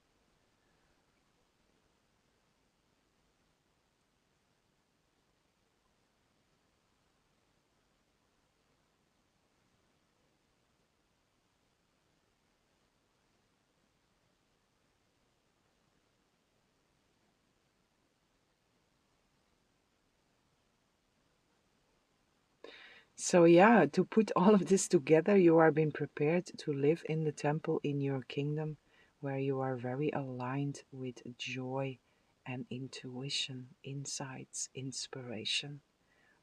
So yeah, to put all of this together, you are being prepared to live in the temple in your kingdom, where you are very aligned with joy and intuition, insights, inspiration.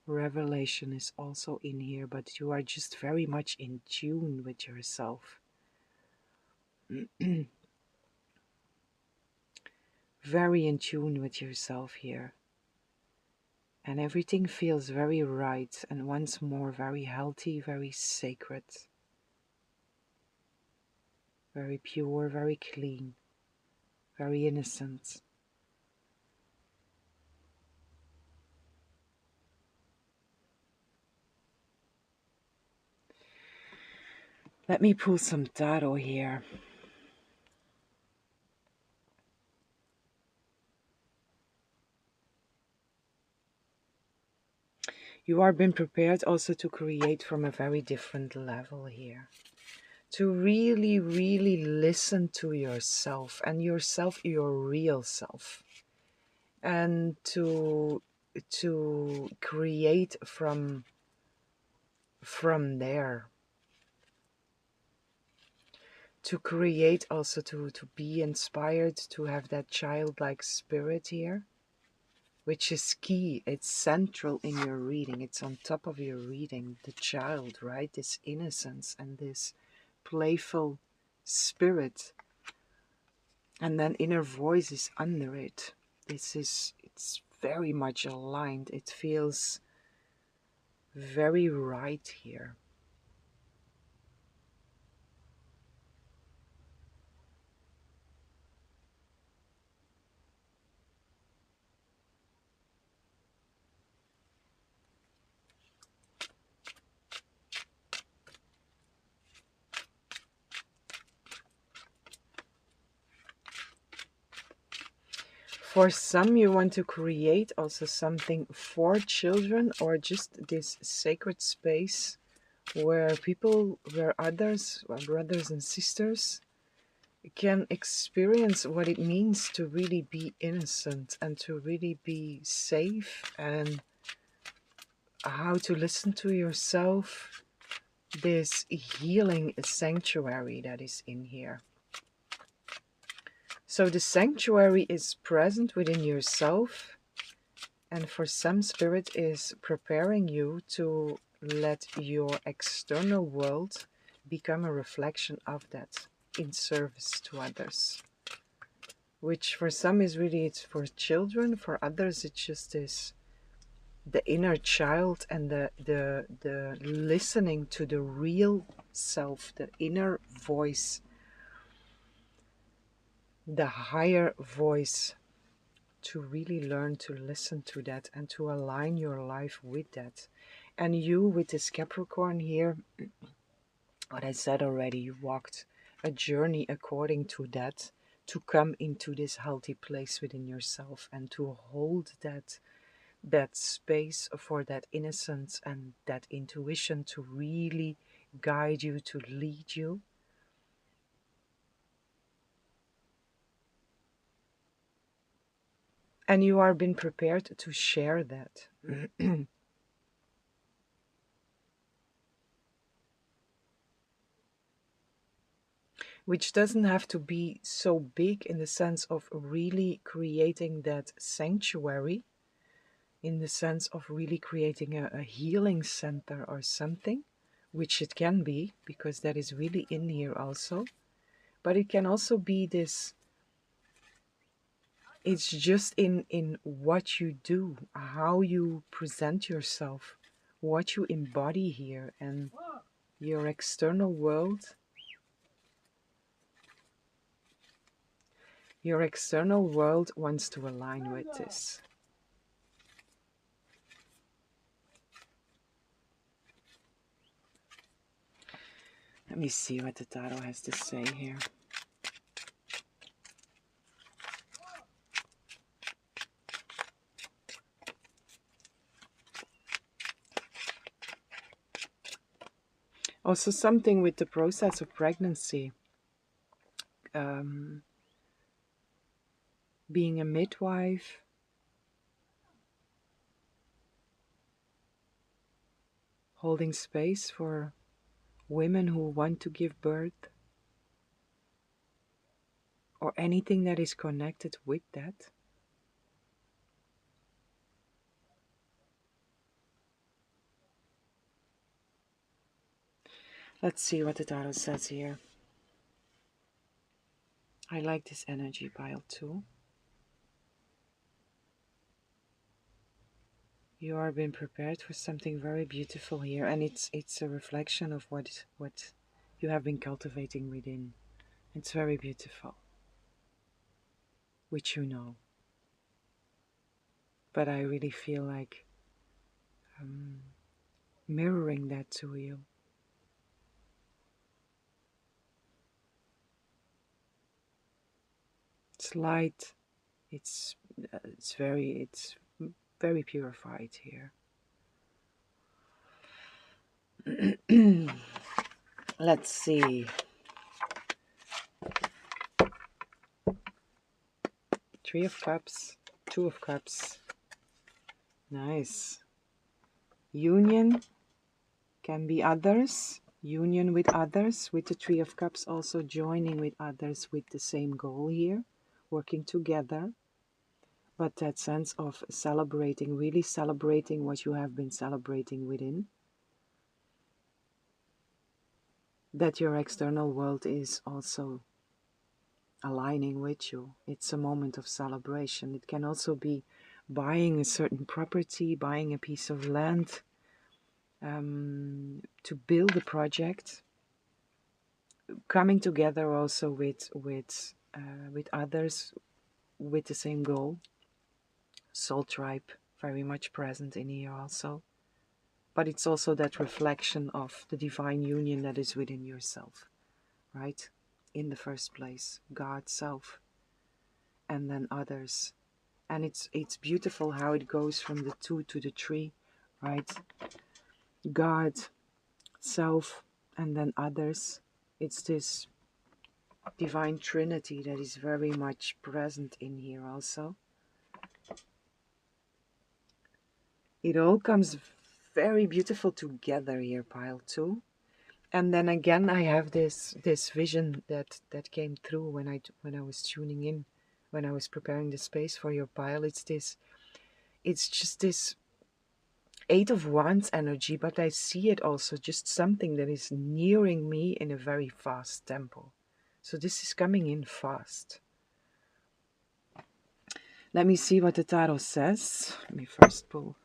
Revelation is also in here, but you are just very much in tune with yourself. Very in tune with yourself here. And everything feels very right and once more very healthy, very sacred, very pure, very clean, very innocent. Let me pull some tarot here. You are being prepared also to create from a very different level here. To really, really listen to yourself and yourself, your real self. And to create from there. To create also to be inspired, to have that childlike spirit here, which is key. It's central in your reading. It's on top of your reading. The child, right? This innocence and this playful spirit. And then inner voice is under it. It's very much aligned. It feels very right here. For some, you want to create also something for children, or just this sacred space where people, where others, where brothers and sisters can experience what it means to really be innocent and to really be safe, and how to listen to yourself. This healing sanctuary that is in here. So the sanctuary is present within yourself, and for some, spirit is preparing you to let your external world become a reflection of that in service to others. Which for some is really, it's for children, for others it's just this, the inner child and the listening to the real self, the inner voice, the higher voice, to really learn to listen to that and to align your life with that. And you, with this Capricorn here, what I said already, you walked a journey according to that, to come into this healthy place within yourself and to hold that space for that innocence and that intuition to really guide you, to lead you. And you are being prepared to share that. Which doesn't have to be so big in the sense of really creating that sanctuary, in the sense of really creating a healing center or something, which it can be, because that is really in here also. But it can also be this, it's just in what you do, how you present yourself, what you embody here, and your external world. Your external world wants to align with this. Let me see what the tarot has to say here. Also something with the process of pregnancy. Being a midwife. holding space for women who want to give birth, or anything that is connected with that. Let's see what the tarot says here. I like this energy pile too. You are being prepared for something very beautiful here, and it's a reflection of what you have been cultivating within. It's very beautiful, which you know. But I really feel like mirroring that to you. It's light. It's very purified here. Let's see. Three of Cups, Two of Cups. Nice. Union can be others. Union with others, with the Three of Cups, also joining with others with the same goal here, working together. But that sense of celebrating, really celebrating what you have been celebrating within. That your external world is also aligning with you. It's a moment of celebration. It can also be buying a certain property, buying a piece of land, to build a project, coming together also with others with the same goal. Soul tribe very much present in here also, but it's also that reflection of the divine union that is within yourself, right? In the first place, God, self, and then others. And it's beautiful how it goes from the 2 to the 3, right? God, self, and then others. It's this divine trinity that is very much present in here also. It all comes very beautiful together here, pile 2. And then again, I have this vision that came through when I was tuning in, when I was preparing the space for your pile. It's just this 8 of Wands energy, but I see it also just something that is nearing me in a very fast tempo. So this is coming in fast. Let me see what the tarot says. Let me first pull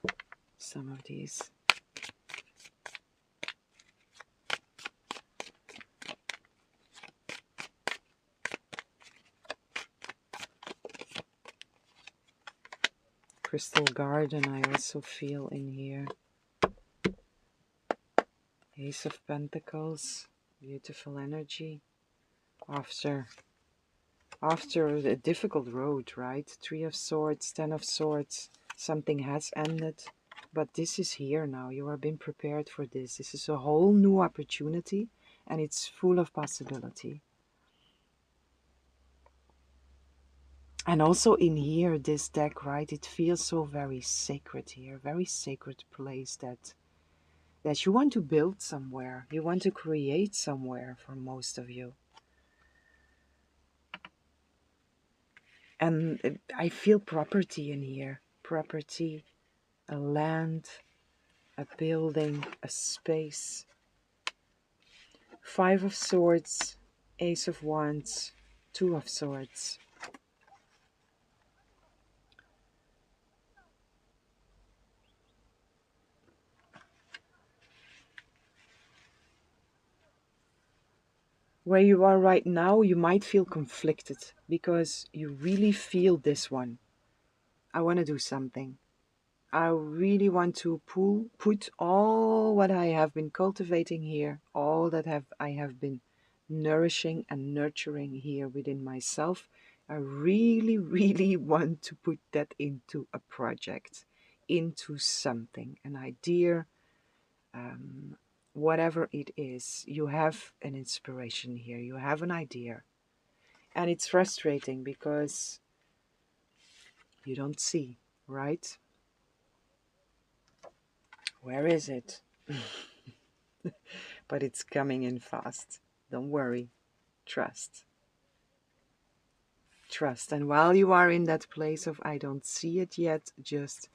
some of these. Crystal Garden I also feel in here. Ace of Pentacles, beautiful energy. After a difficult road, right? 3 of Swords, 10 of Swords, something has ended. But this is here now. You are being prepared for this. This is a whole new opportunity, and it's full of possibility. And also in here, this deck, right? It feels so very sacred here. Very sacred place that you want to build somewhere. You want to create somewhere for most of you. And I feel property in here. Property, a land, a building, a space. 5 of Swords, Ace of Wands, 2 of Swords. Where you are right now, you might feel conflicted because you really feel this one. I want to do something. I really want to put all what I have been cultivating here, all that I have been nourishing and nurturing here within myself. I really, really want to put that into a project, into something, an idea, whatever it is. You have an inspiration here, you have an idea. And it's frustrating because you don't see, right? Where is it? But it's coming in fast. Don't worry. Trust. Trust. And while you are in that place of I don't see it yet, just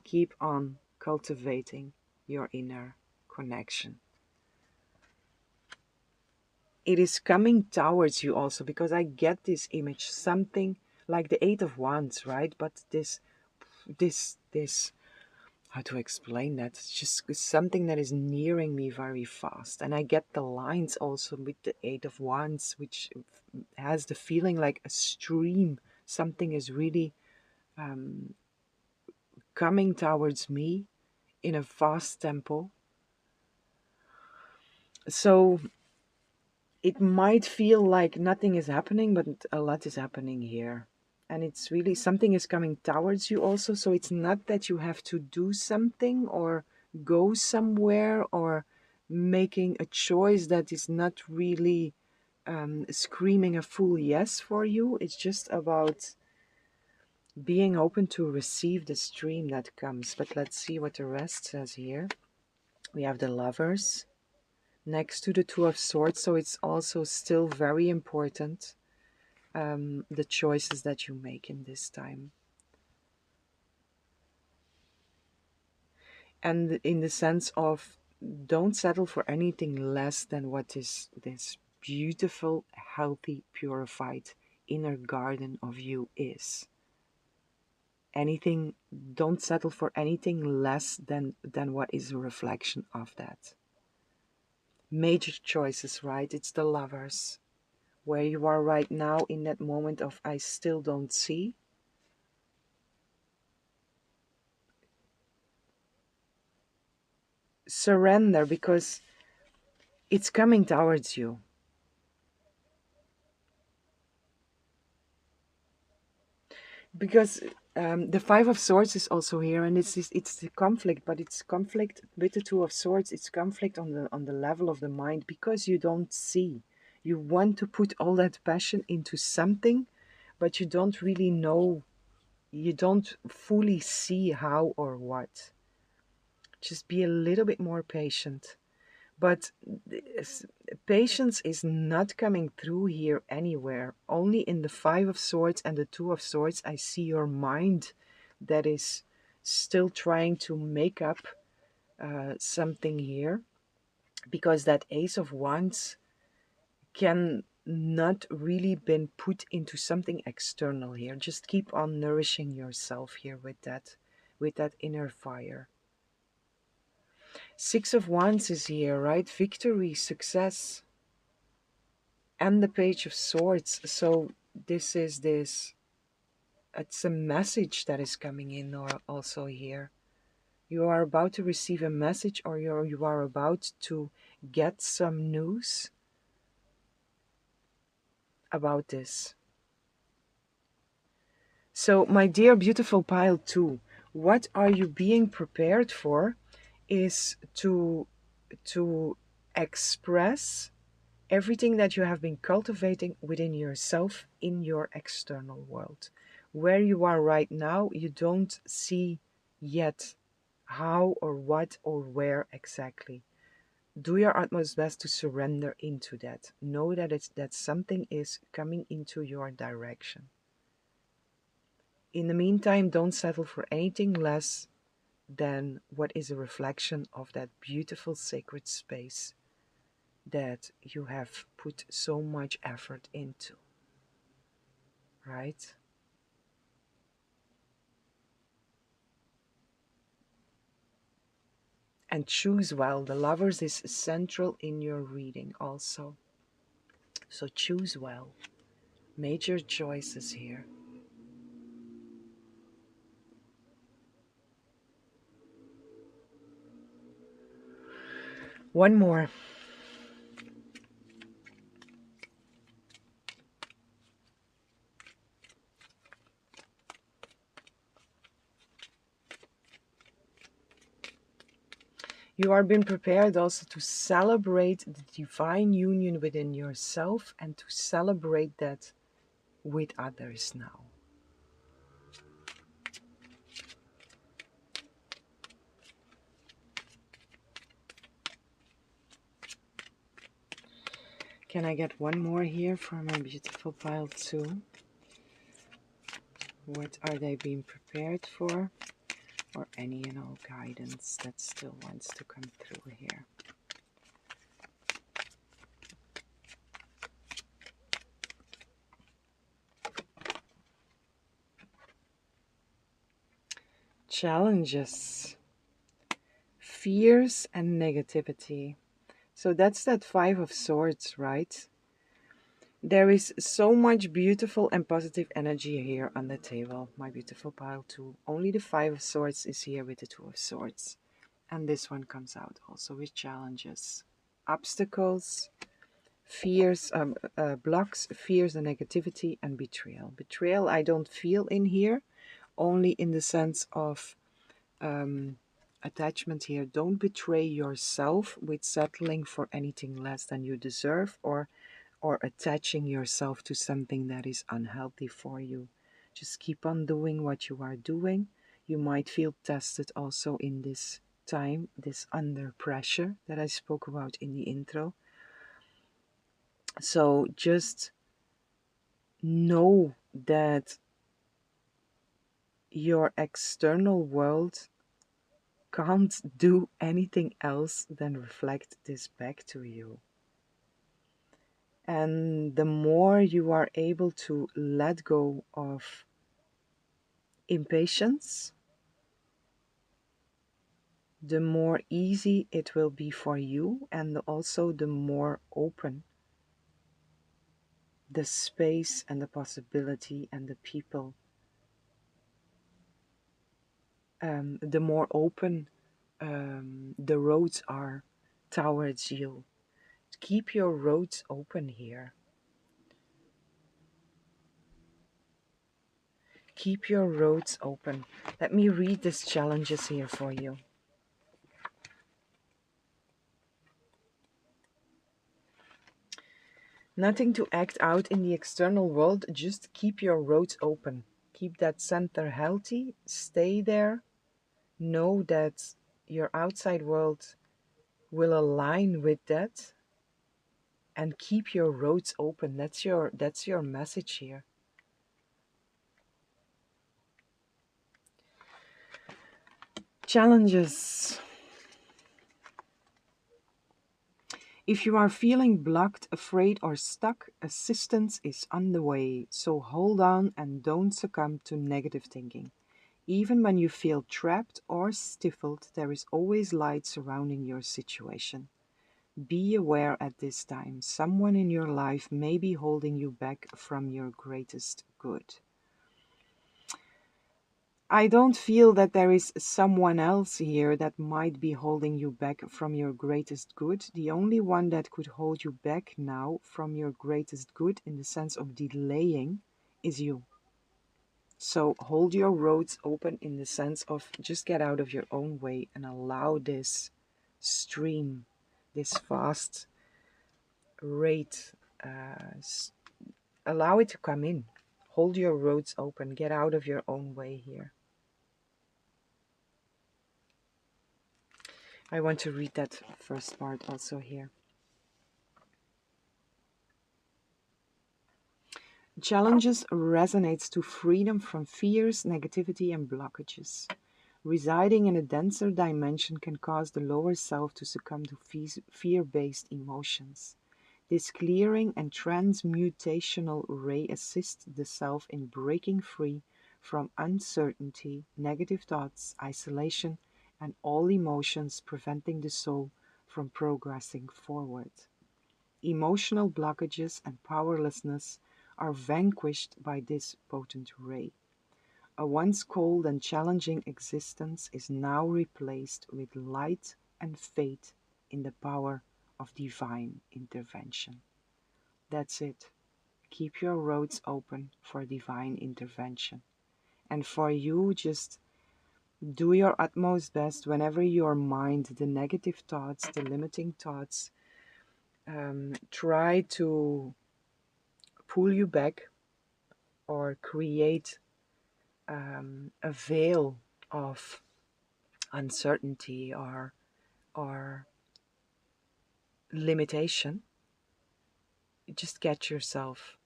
keep on cultivating your inner connection. It is coming towards you also, because I get this image, something like the Eight of Wands, right? But this, how to explain that? It's just something that is nearing me very fast. And I get the lines also with the Eight of Wands, which has the feeling like a stream. Something is really coming towards me in a fast tempo. So it might feel like nothing is happening, but a lot is happening here. And it's really something is coming towards you also. So it's not that you have to do something or go somewhere or making a choice that is not really screaming a full yes for you. It's just about being open to receive the stream that comes. But let's see what the rest says here. We have the Lovers next to the Two of Swords, so it's also still very important, the choices that you make in this time. And in the sense of don't settle for anything less than what is this beautiful, healthy, purified inner garden of you is. Anything, don't settle for anything less than what is a reflection of that. Major choices, right? It's the Lovers. Where you are right now in that moment of I still don't see. Surrender, because it's coming towards you. Because the Five of Swords is also here, and it's the conflict, but it's conflict with the Two of Swords. It's conflict on the level of the mind, because you don't see. You want to put all that passion into something, but you don't really know. You don't fully see how or what. Just be a little bit more patient. But patience is not coming through here anywhere. Only in the Five of Swords and the Two of Swords, I see your mind that is still trying to make up something here. Because that Ace of Wands can not really been put into something external here. Just keep on nourishing yourself here with that inner fire. Six of Wands is here, right? Victory, success, and the Page of Swords. So it's a message that is coming in or also here. You are about to receive a message, or you are about to get some news about this. So my dear beautiful pile 2, what are you being prepared for is to express everything that you have been cultivating within yourself in your external world. Where you are right now, you don't see yet how or what or where exactly. Do your utmost best to surrender into that. Know that something is coming into your direction. In the meantime, don't settle for anything less than what is a reflection of that beautiful sacred space that you have put so much effort into, right? And choose well. The Lovers is central in your reading also. So choose well. Major choices here. One more. You are being prepared also to celebrate the divine union within yourself and to celebrate that with others now. Can I get one more here for my beautiful pile 2? What are they being prepared for? Or any and all guidance that still wants to come through here. Challenges, fears and negativity. So that's that 5 of Swords, right? There is so much beautiful and positive energy here on the table, my beautiful pile 2. Only the 5 of Swords is here with the 2 of Swords. And this one comes out also with challenges, obstacles, fears, blocks, fears and negativity, and betrayal. Betrayal I don't feel in here, only in the sense of attachment here. Don't betray yourself with settling for anything less than you deserve, or attaching yourself to something that is unhealthy for you. Just keep on doing what you are doing. You might feel tested also in this time, this under pressure that I spoke about in the intro. So just know that your external world can't do anything else than reflect this back to you. And the more you are able to let go of impatience, the more easy it will be for you, and also the more open the space and the possibility and the people, the more open the roads are towards you. Keep your roads open here. Keep your roads open. Let me read these challenges here for you. Nothing to act out in the external world, just keep your roads open. Keep that center healthy, stay there. Know that your outside world will align with that, and keep your roads open. That's your message here. Challenges. If you are feeling blocked, afraid, or stuck, assistance is on the way. So hold on and don't succumb to negative thinking. Even when you feel trapped or stifled, there is always light surrounding your situation. Be aware at this time. Someone in your life may be holding you back from your greatest good. I don't feel that there is someone else here that might be holding you back from your greatest good. The only one that could hold you back now from your greatest good, in the sense of delaying, is you. So hold your roads open in the sense of just get out of your own way and allow this stream, this fast rate, allow it to come in. Hold your roads open. Get out of your own way here. I want to read that first part also here. Challenges resonates to freedom from fears, negativity, and blockages. Residing in a denser dimension can cause the lower self to succumb to fear-based emotions. This clearing and transmutational ray assists the self in breaking free from uncertainty, negative thoughts, isolation, and all emotions preventing the soul from progressing forward. Emotional blockages and powerlessness are vanquished by this potent ray. A once cold and challenging existence is now replaced with light and faith in the power of divine intervention. That's it. Keep your roads open for divine intervention. And for you, just do your utmost best whenever your mind, the negative thoughts, the limiting thoughts, try to pull you back or create a veil of uncertainty or limitation. just catch yourself.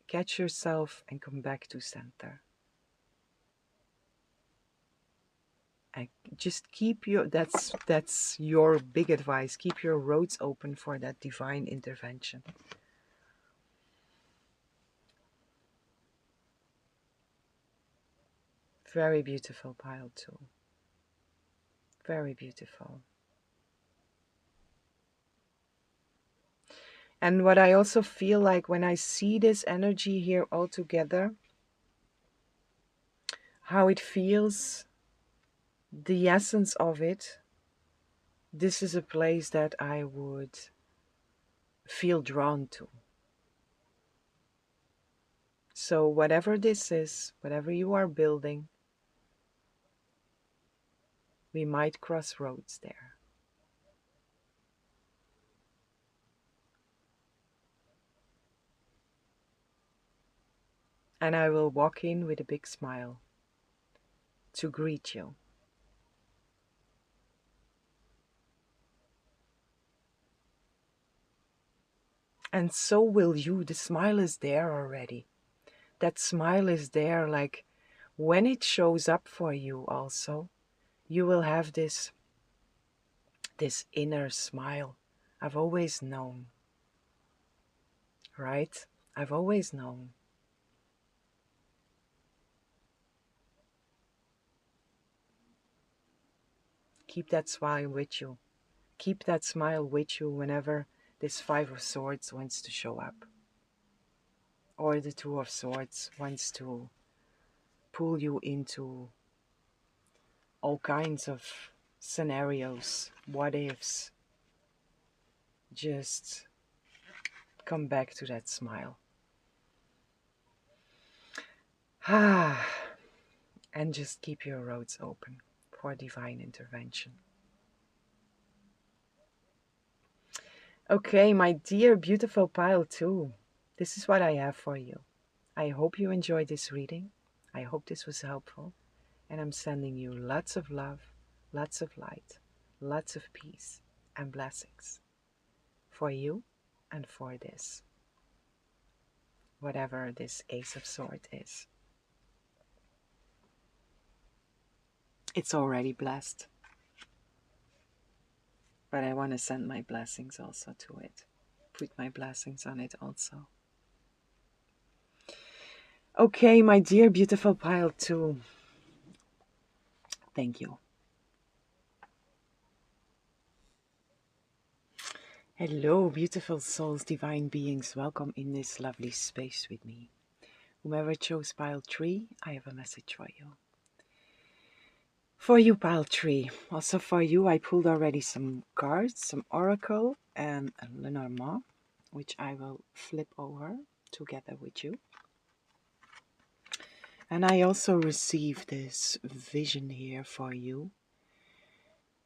Catch yourself and come back to center. And just keep your, that's your big advice. Keep your roads open for that divine intervention. Very beautiful, pile 2. Very beautiful. And what I also feel like when I see this energy here all together, how it feels, the essence of it, this is a place that I would feel drawn to. So whatever this is, whatever you are building, we might cross roads there. And I will walk in with a big smile to greet you. And so will you. The smile is there already. That smile is there, like when it shows up for you also, you will have this inner smile. I've always known, right? I've always known. Keep that smile with you. Keep that smile with you whenever this 5 of Swords wants to show up. Or the 2 of Swords wants to pull you into all kinds of scenarios, what ifs. Just come back to that smile. Ah, and just keep your roads open for divine intervention. Okay, my dear beautiful pile 2, this is what I have for you. I hope you enjoyed this reading. I hope this was helpful. And I'm sending you lots of love, lots of light, lots of peace and blessings for you and for this, whatever this Ace of Swords is. It's already blessed, but I want to send my blessings also to it. Put my blessings on it also. Okay, my dear beautiful pile 2. Thank you. Hello, beautiful souls, divine beings. Welcome in this lovely space with me. Whomever chose pile 3, I have a message for you. For you, pile 3. Also for you, I pulled already some cards, some oracle and a Lenormand, which I will flip over together with you. And I also received this vision here for you,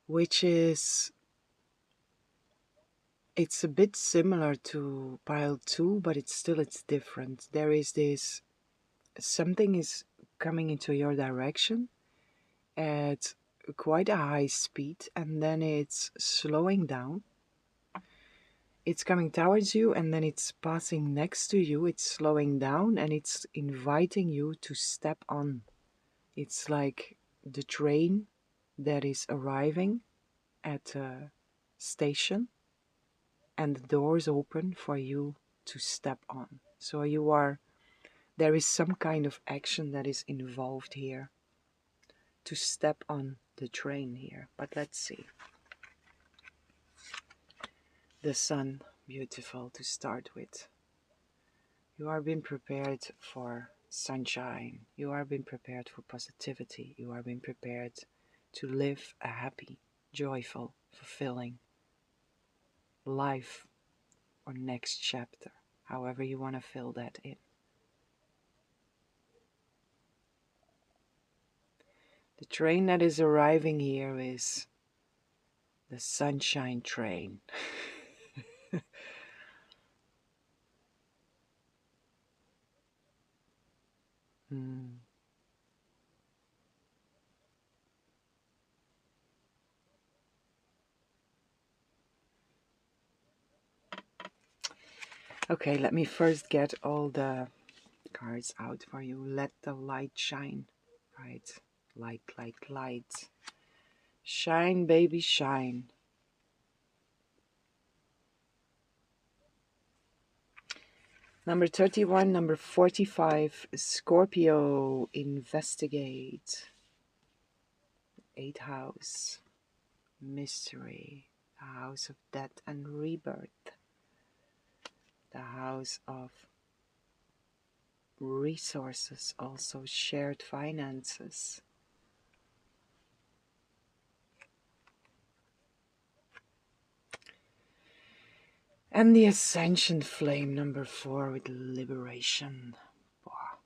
which is, it's a bit similar to pile 2, but it's different. There is this, something is coming into your direction at quite a high speed, and then it's slowing down. It's coming towards you, and then it's passing next to you. It's slowing down, and it's inviting you to step on. It's like the train that is arriving at a station, and the doors open for you to step on. So you are, there is some kind of action that is involved here to step on the train here. But let's see. The sun, beautiful to start with. You are being prepared for sunshine. You are being prepared for positivity. You are being prepared to live a happy, joyful, fulfilling life or next chapter, however you want to fill that in. The train that is arriving here is the sunshine train. Hmm. Okay, let me first get all the cards out for you. Let the light shine. Right. Light, light, light. Shine, baby, shine. Number 31, number 45, Scorpio, investigate. 8th house, mystery, the house of death and rebirth, the house of resources, also shared finances. And the ascension flame, number 4, with liberation. Wow.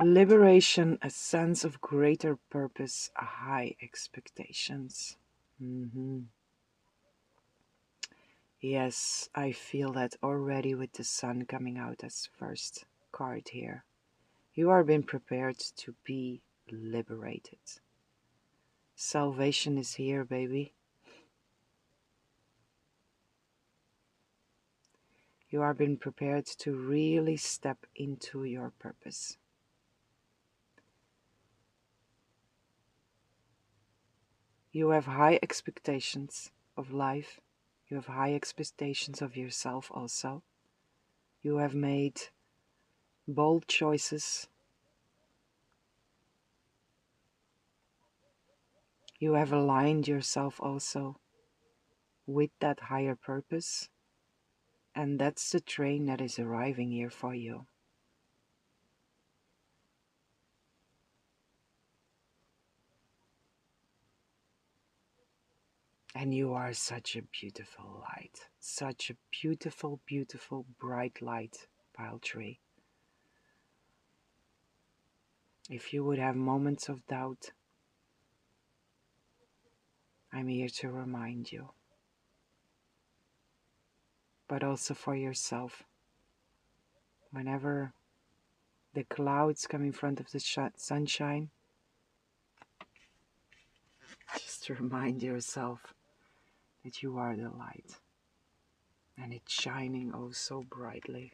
Liberation, a sense of greater purpose, high expectations. Yes, I feel that already with the sun coming out as first card here. You are being prepared to be liberated. Salvation is here, baby. You are being prepared to really step into your purpose. You have high expectations of life. You have high expectations of yourself also. You have made bold choices. You have aligned yourself also with that higher purpose. And that's the train that is arriving here for you. And you are such a beautiful light. Such a beautiful, beautiful, bright light, pile tree. If you would have moments of doubt, I'm here to remind you. But also for yourself. Whenever the clouds come in front of the sunshine, just remind yourself that you are the light. And it's shining oh so brightly.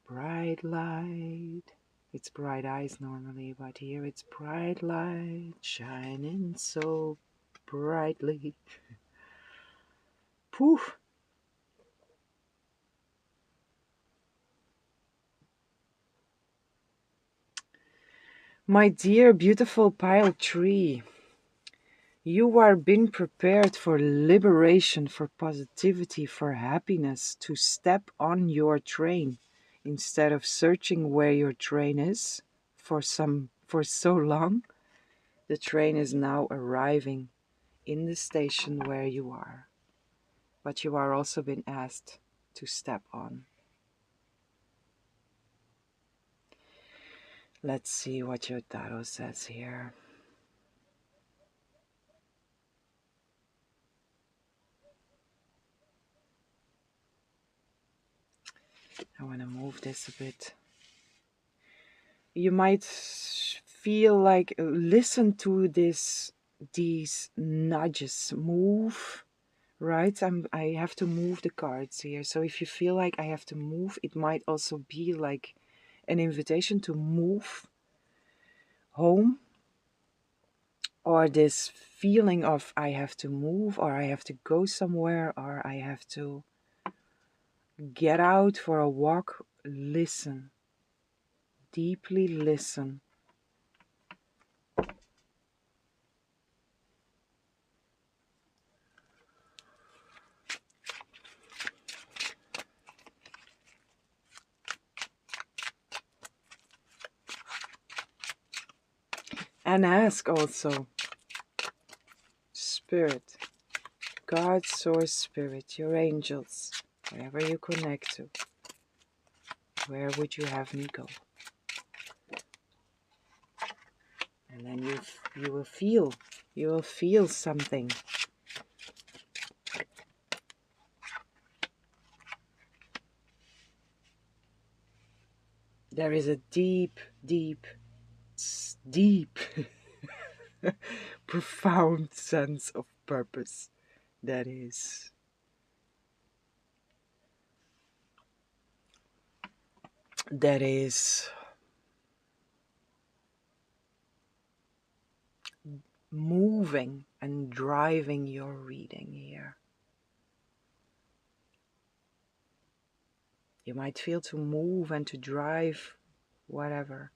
Bright light. It's bright eyes normally, but here it's bright light shining so brightly. Poof! My dear beautiful pile tree, you are being prepared for liberation, for positivity, for happiness, to step on your train instead of searching where your train is for so long. The train is now arriving in the station where you are, but you are also being asked to step on. Let's see what your tarot says here. I want to move this a bit. You might feel like listen to these nudges. Move, right? I have to move the cards here. So if you feel like I have to move, it might also be like an invitation to move home, or this feeling of I have to move, or I have to go somewhere, or I have to get out for a walk. Listen. Deeply listen. And ask also, Spirit, God, Source, Spirit, your angels, wherever you connect to, where would you have me go? And then you will feel something. There is a deep, deep deep, profound sense of purpose that is moving and driving your reading here. You might feel to move and to drive whatever.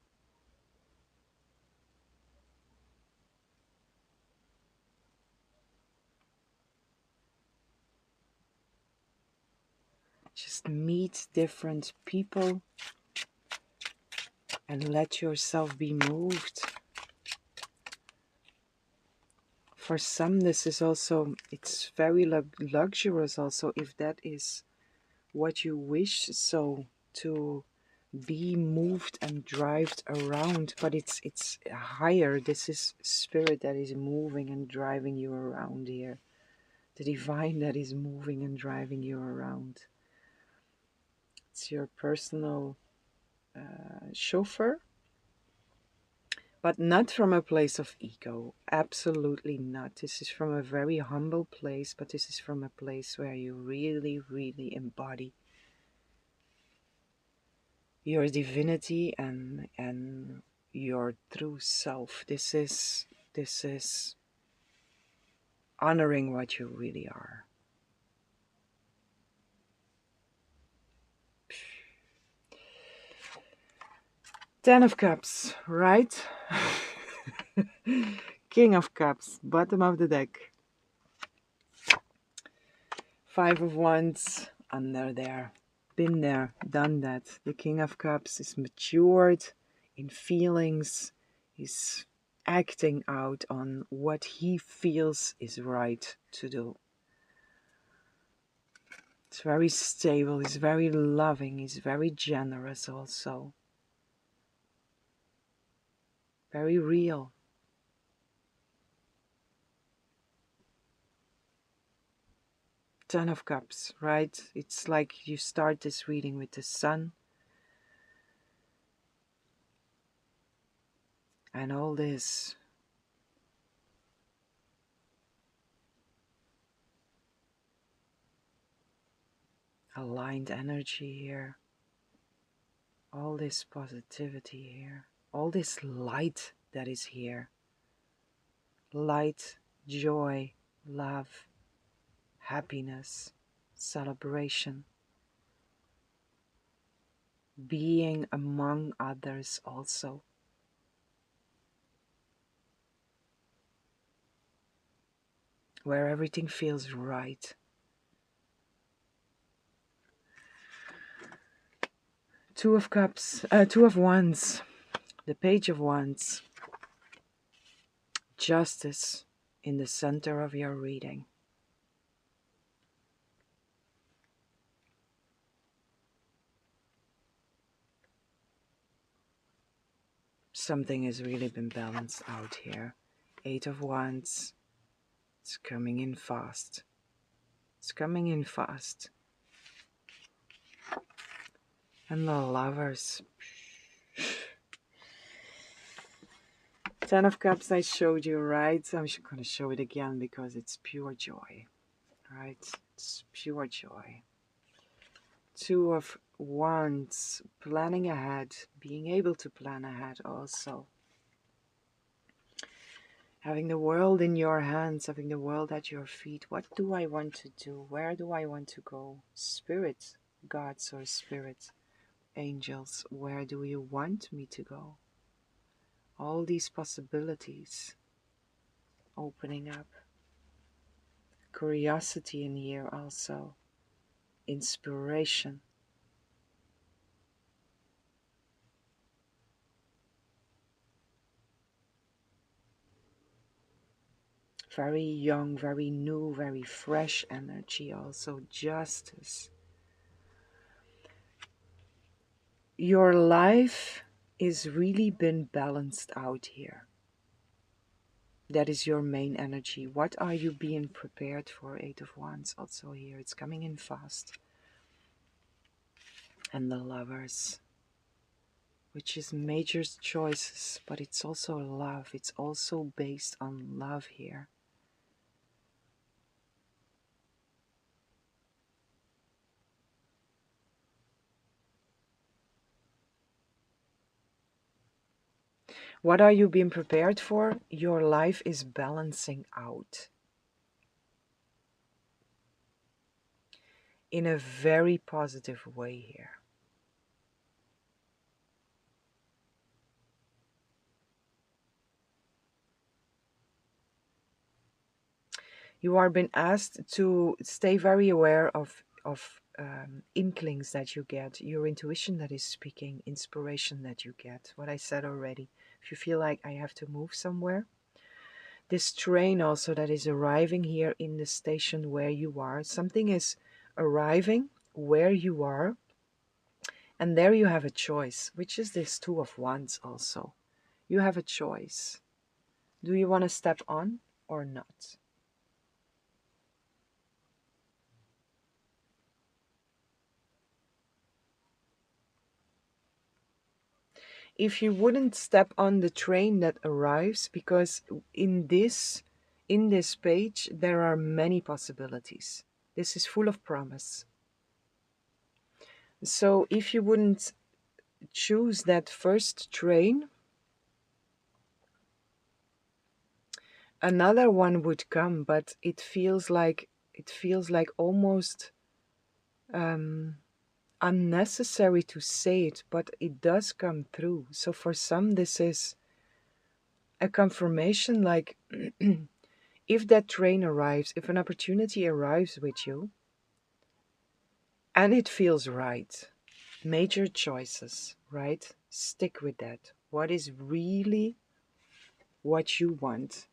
Just meet different people and let yourself be moved. For some, this is also, it's very luxurious also, if that is what you wish, so to be moved and drived around, but it's higher. This is spirit that is moving and driving you around here, the divine that is moving and driving you around. It's your personal chauffeur, but not from a place of ego, absolutely not. This is from a very humble place, but this is from a place where you really, really embody your divinity and your true self. This is honoring what you really are. Ten of Cups, right? King of Cups, bottom of the deck. Five of Wands, under there. Been there, done that. The King of Cups is matured in feelings, is acting out on what he feels is right to do. It's very stable, he's very loving, he's very generous also. Very real. Ten of Cups, right? It's like you start this reading with the sun. And all this aligned energy here. All this positivity here. All this light that is here. Light, joy, love, happiness, celebration. Being among others also. Where everything feels right. Two of Cups, Two of Wands, the Page of Wands. Justice in the center of your reading. Something has really been balanced out here. Eight of Wands. It's coming in fast. It's coming in fast. And the Lovers. Ten of Cups I showed you, right? I'm just going to show it again because it's pure joy. Right? It's pure joy. Two of Wands. Planning ahead. Being able to plan ahead also. Having the world in your hands, having the world at your feet. What do I want to do? Where do I want to go? Spirit, gods or spirit, angels, where do you want me to go? All these possibilities opening up. Curiosity in here also. Inspiration. Very young, very new, very fresh energy also. Justice. Your life is really been balanced out here. That is your main energy. What are you being prepared for? Eight of Wands also here. It's coming in fast. And the Lovers. which is major choices, but it's also love. It's also based on love here. What are you being prepared for? Your life is balancing out in a very positive way here. You are being asked to stay very aware of inklings that you get, your intuition that is speaking, inspiration that you get. What I said already. If you feel like I have to move somewhere, this train also that is arriving here in the station where you are, something is arriving where you are, and there you have a choice, which is this Two of Wands also. You have a choice. Do you want to step on or not? If you wouldn't step on the train that arrives, because in this page there are many possibilities. This is full of promise. So if you wouldn't choose that first train, another one would come, but it feels like almost unnecessary to say it, but it does come through. So for some, this is a confirmation, like if that train arrives, if an opportunity arrives with you, and it feels right, major choices, right? Stick with that. What is really what you want?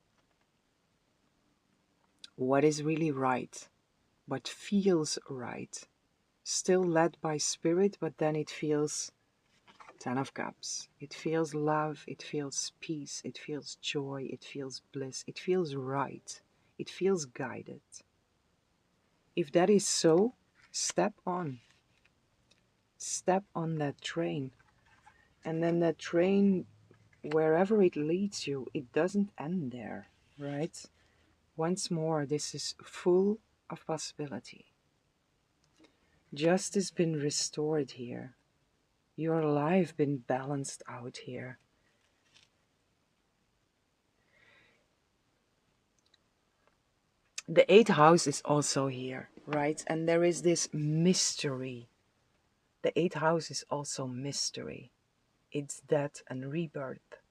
What is really right? What feels right? Still led by spirit, but then it feels Ten of Cups. It feels love, it feels peace, it feels joy, it feels bliss, it feels right, it feels guided. If that is so, step on. Step on that train. And then that train, wherever it leads you, it doesn't end there, right? Once more, this is full of possibility. Justice been restored here. Your life been balanced out here. The eighth house is also here, right? And there is this mystery. The eighth house is also mystery. It's death and rebirth.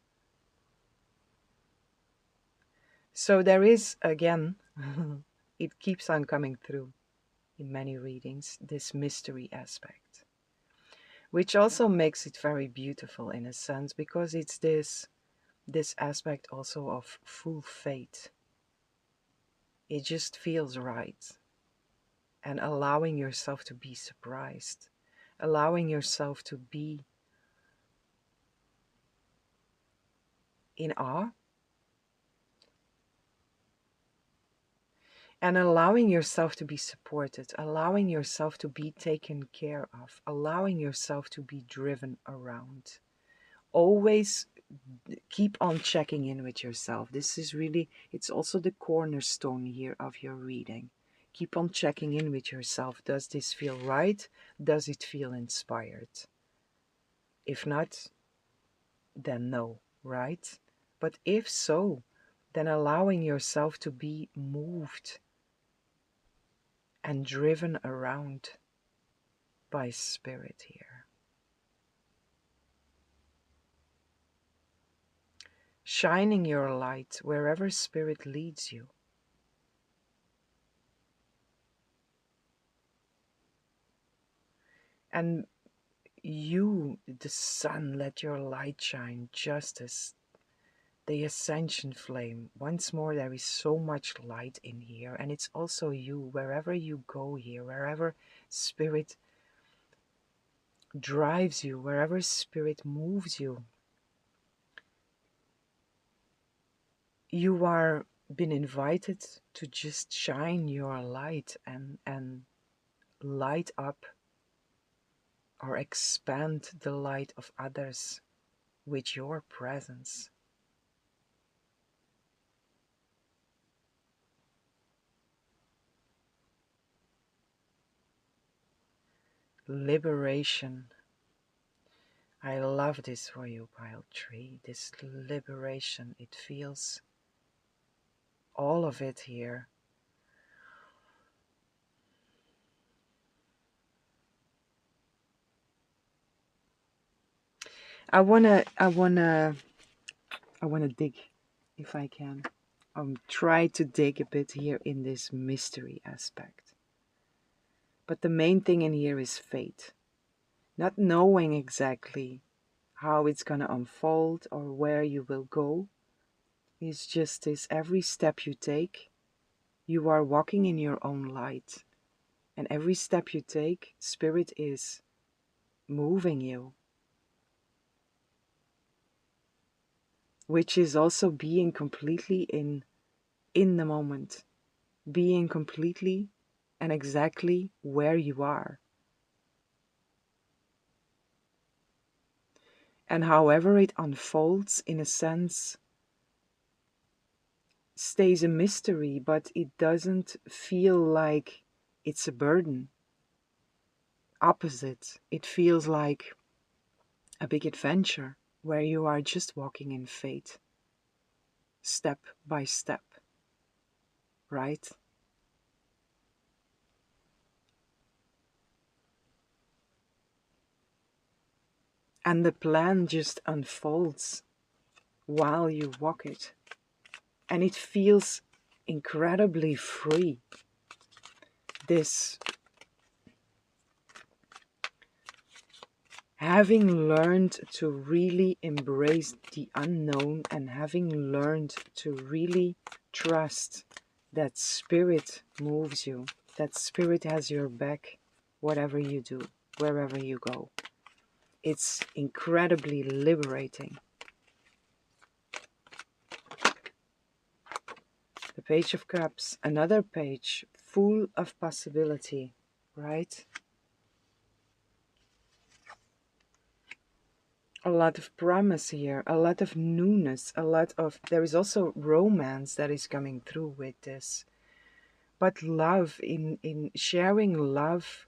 So there is, again, it keeps on coming through in many readings, this mystery aspect, which also makes it very beautiful in a sense, because it's this aspect also of full faith. It just feels right. And allowing yourself to be surprised, allowing yourself to be in awe, and allowing yourself to be supported, allowing yourself to be taken care of, allowing yourself to be driven around. Always keep on checking in with yourself. This is really, it's also the cornerstone here of your reading. Keep on checking in with yourself. Does this feel right? Does it feel inspired? If not, then no, right? But if so, then allowing yourself to be moved and driven around by spirit here. Shining your light wherever spirit leads you. And you, the sun, let your light shine just as the ascension flame. Once more, there is so much light in here, and it's also you, wherever you go here, wherever spirit drives you, wherever spirit moves you. You are been invited to just shine your light and light up or expand the light of others with your presence. Liberation. I love this for you, pile 3. This liberation. It feels all of it here. I wanna dig, if I can. Try to dig a bit here in this mystery aspect. But the main thing in here is fate. Not knowing exactly how it's gonna unfold or where you will go. It's just this: every step you take, you are walking in your own light. And every step you take, Spirit is moving you. Which is also being completely in the moment. Being completely and exactly where you are. And however it unfolds, in a sense, stays a mystery, but it doesn't feel like it's a burden. Opposite, it feels like a big adventure where you are just walking in faith, step by step, right? And the plan just unfolds while you walk it. And it feels incredibly free. This having learned to really embrace the unknown and having learned to really trust that Spirit moves you, that Spirit has your back, whatever you do, wherever you go. It's incredibly liberating. The Page of Cups, another page full of possibility, right? A lot of promise here, a lot of newness, there is also romance that is coming through with this. But love, in sharing love,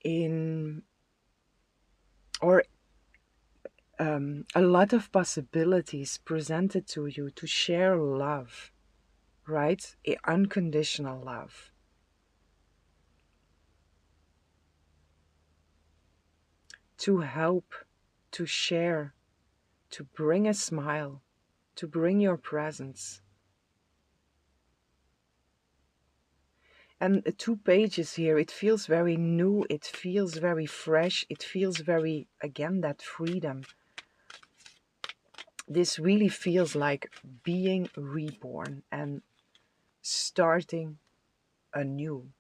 in, or a lot of possibilities presented to you to share love, right? Unconditional love. To help, to share, to bring a smile, to bring your presence. And the 2 pages here, it feels very new, it feels very fresh, it feels very, again, that freedom. This really feels like being reborn and starting anew.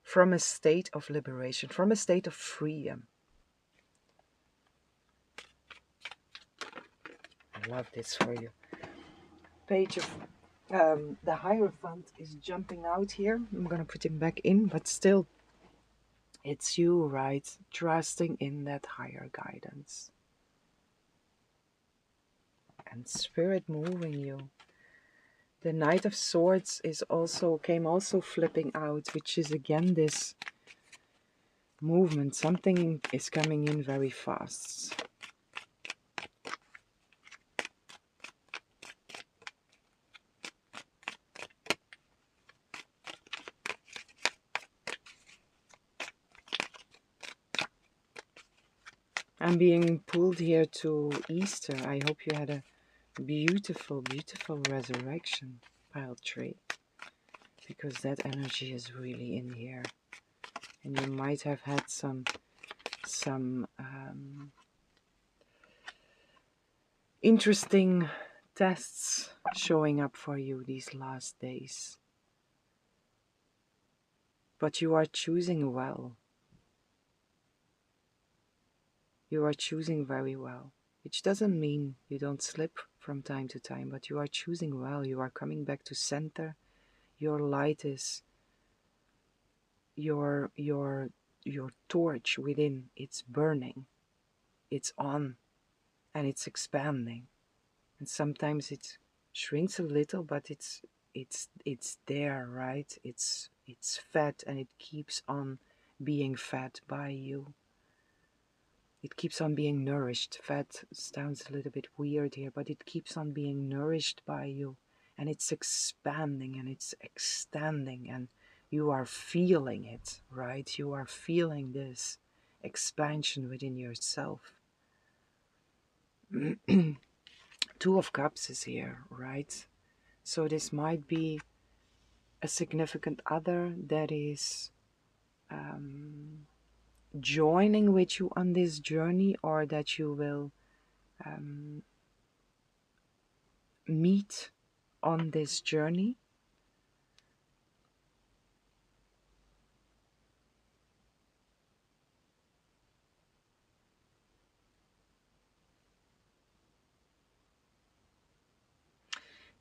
From a state of liberation, from a state of freedom. I love this for you. Page of the Hierophant is jumping out here. I'm gonna put him back in, but still, it's you, right? Trusting in that higher guidance. And Spirit moving you. The Knight of Swords came also flipping out, which is again this movement. Something is coming in very fast. I'm being pulled here to Easter. I hope you had a beautiful, beautiful resurrection, pile 3. Because that energy is really in here. And you might have had some interesting tests showing up for you these last days. But you are choosing well. You are choosing very well. Which doesn't mean you don't slip from time to time, but you are choosing well. You are coming back to center. Your light is your torch within. It's burning. It's on, and it's expanding. And sometimes it shrinks a little, but it's there, right? It's fed, and it keeps on being fed by you. It keeps on being nourished. Fed sounds a little bit weird here, but it keeps on being nourished by you. And it's expanding and it's extending, and you are feeling it, right? You are feeling this expansion within yourself. Two of Cups is here, right? So this might be a significant other that is joining with you on this journey, or that you will meet on this journey.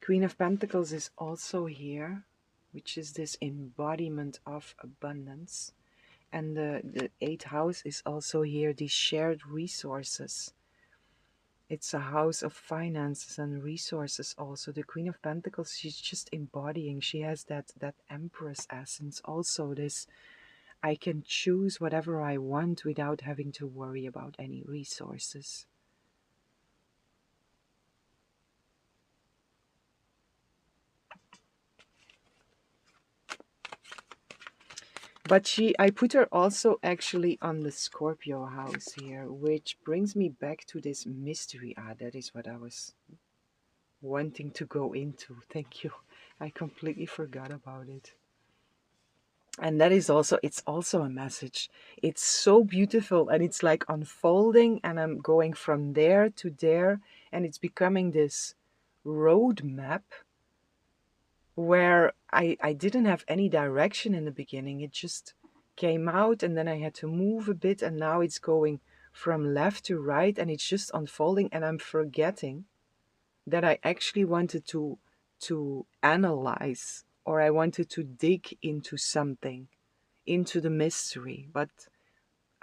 Queen of Pentacles is also here, which is this embodiment of abundance. And the 8th house is also here, these shared resources. It's a house of finances and resources also. The Queen of Pentacles, she's just embodying. She has that Empress essence. Also this, I can choose whatever I want without having to worry about any resources. But I put her also actually on the Scorpio house here, which brings me back to this mystery. That is what I was wanting to go into. Thank you. I completely forgot about it. And that is also, it's also a message. It's so beautiful, and it's like unfolding, and I'm going from there to there, and it's becoming this roadmap where I didn't have any direction in the beginning. It just came out, and then I had to move a bit, and now it's going from left to right, and it's just unfolding, and I'm forgetting that I actually wanted to analyze, or I wanted to dig into something, into the mystery, but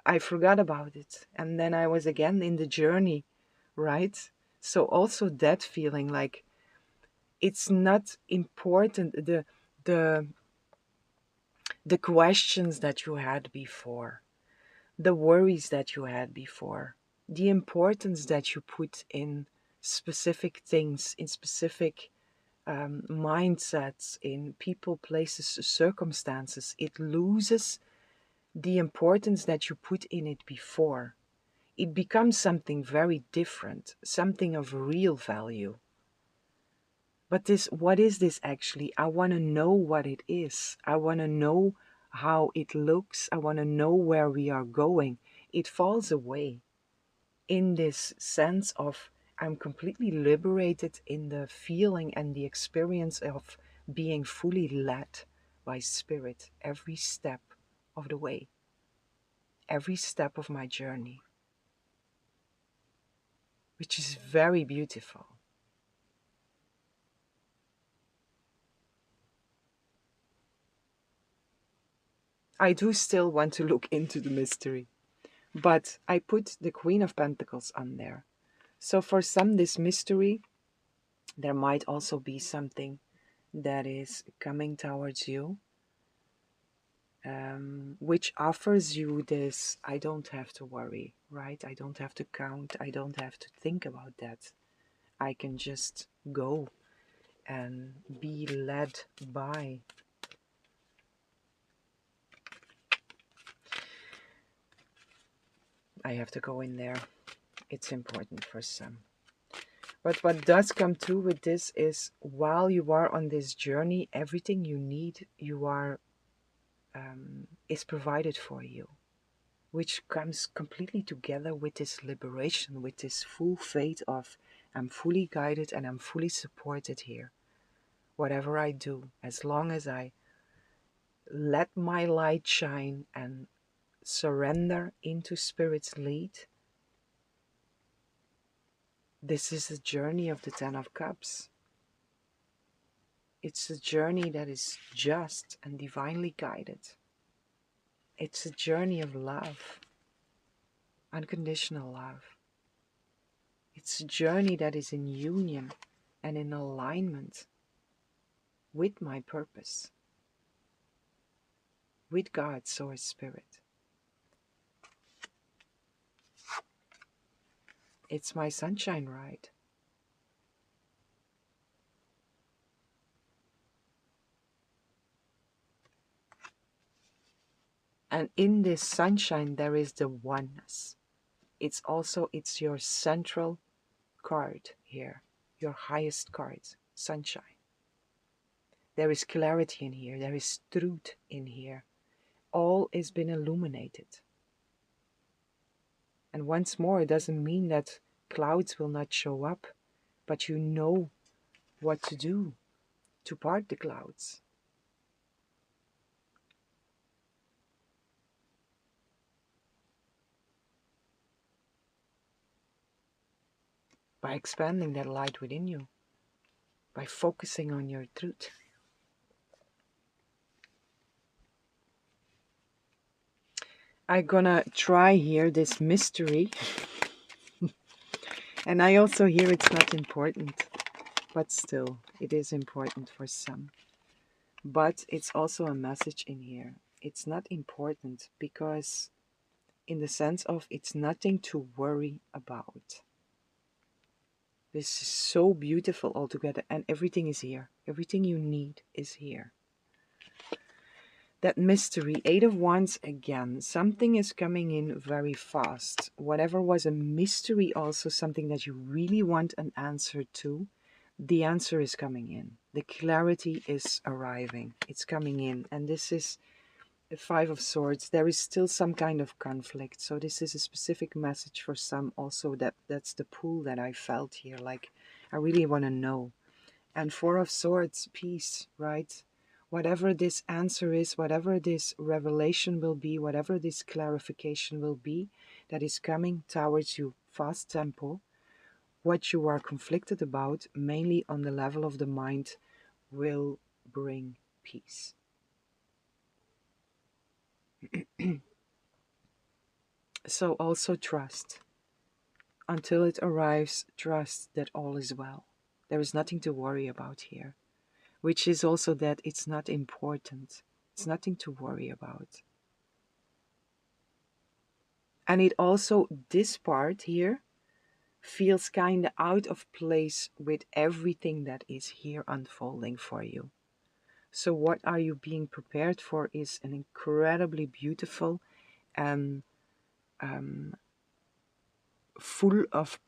I forgot about it. And then I was again in the journey, right? So also that feeling like it's not important, the the questions that you had before, the worries that you had before, the importance that you put in specific things, in specific mindsets, in people, places, circumstances. It loses the importance that you put in it before. It becomes something very different, something of real value. But this, what is this actually? I want to know what it is. I want to know how it looks. I want to know where we are going. It falls away in this sense of I'm completely liberated in the feeling and the experience of being fully led by spirit every step of the way, every step of my journey, which is very beautiful. I do still want to look into the mystery, but I put the Queen of Pentacles on there. So for some, this mystery, there might also be something that is coming towards you, which offers you this, I don't have to worry, right? I don't have to count. I don't have to think about that. I can just go and be led by. I have to go in there. It's important for some. But what does come through with this is, while you are on this journey, everything you need, is provided for you, which comes completely together with this liberation, with this full faith of, I'm fully guided and I'm fully supported here. Whatever I do, as long as I let my light shine and surrender into Spirit's lead. This is the journey of the Ten of Cups. It's a journey that is just and divinely guided. It's a journey of love, unconditional love. It's a journey that is in union and in alignment with my purpose, with God, Source Spirit. It's my sunshine ride. And in this sunshine, there is the oneness. It's your central card here, your highest card, sunshine. There is clarity in here. There is truth in here. All has been illuminated. And once more, it doesn't mean that clouds will not show up, but you know what to do to part the clouds. By expanding that light within you, by focusing on your truth. I'm gonna try here this mystery. And I also hear it's not important, but still, it is important for some. But it's also a message in here. It's not important because, in the sense of, it's nothing to worry about. This is so beautiful altogether, and everything is here. Everything you need is here. That mystery, Eight of Wands again. Something is coming in very fast. Whatever was a mystery, also something that you really want an answer to, the answer is coming in. The clarity is arriving. It's coming in. And this is the Five of Swords. There is still some kind of conflict. So this is a specific message for some also. That's the pull that I felt here. Like, I really want to know. And Four of Swords, peace, right? Whatever this answer is, whatever this revelation will be, whatever this clarification will be, that is coming towards you, fast tempo, what you are conflicted about, mainly on the level of the mind, will bring peace. So also trust. Until it arrives, trust that all is well. There is nothing to worry about here. Which is also that it's not important. It's nothing to worry about. And it also, this part here, feels kind of out of place with everything that is here unfolding for you. So what are you being prepared for is an incredibly beautiful and full of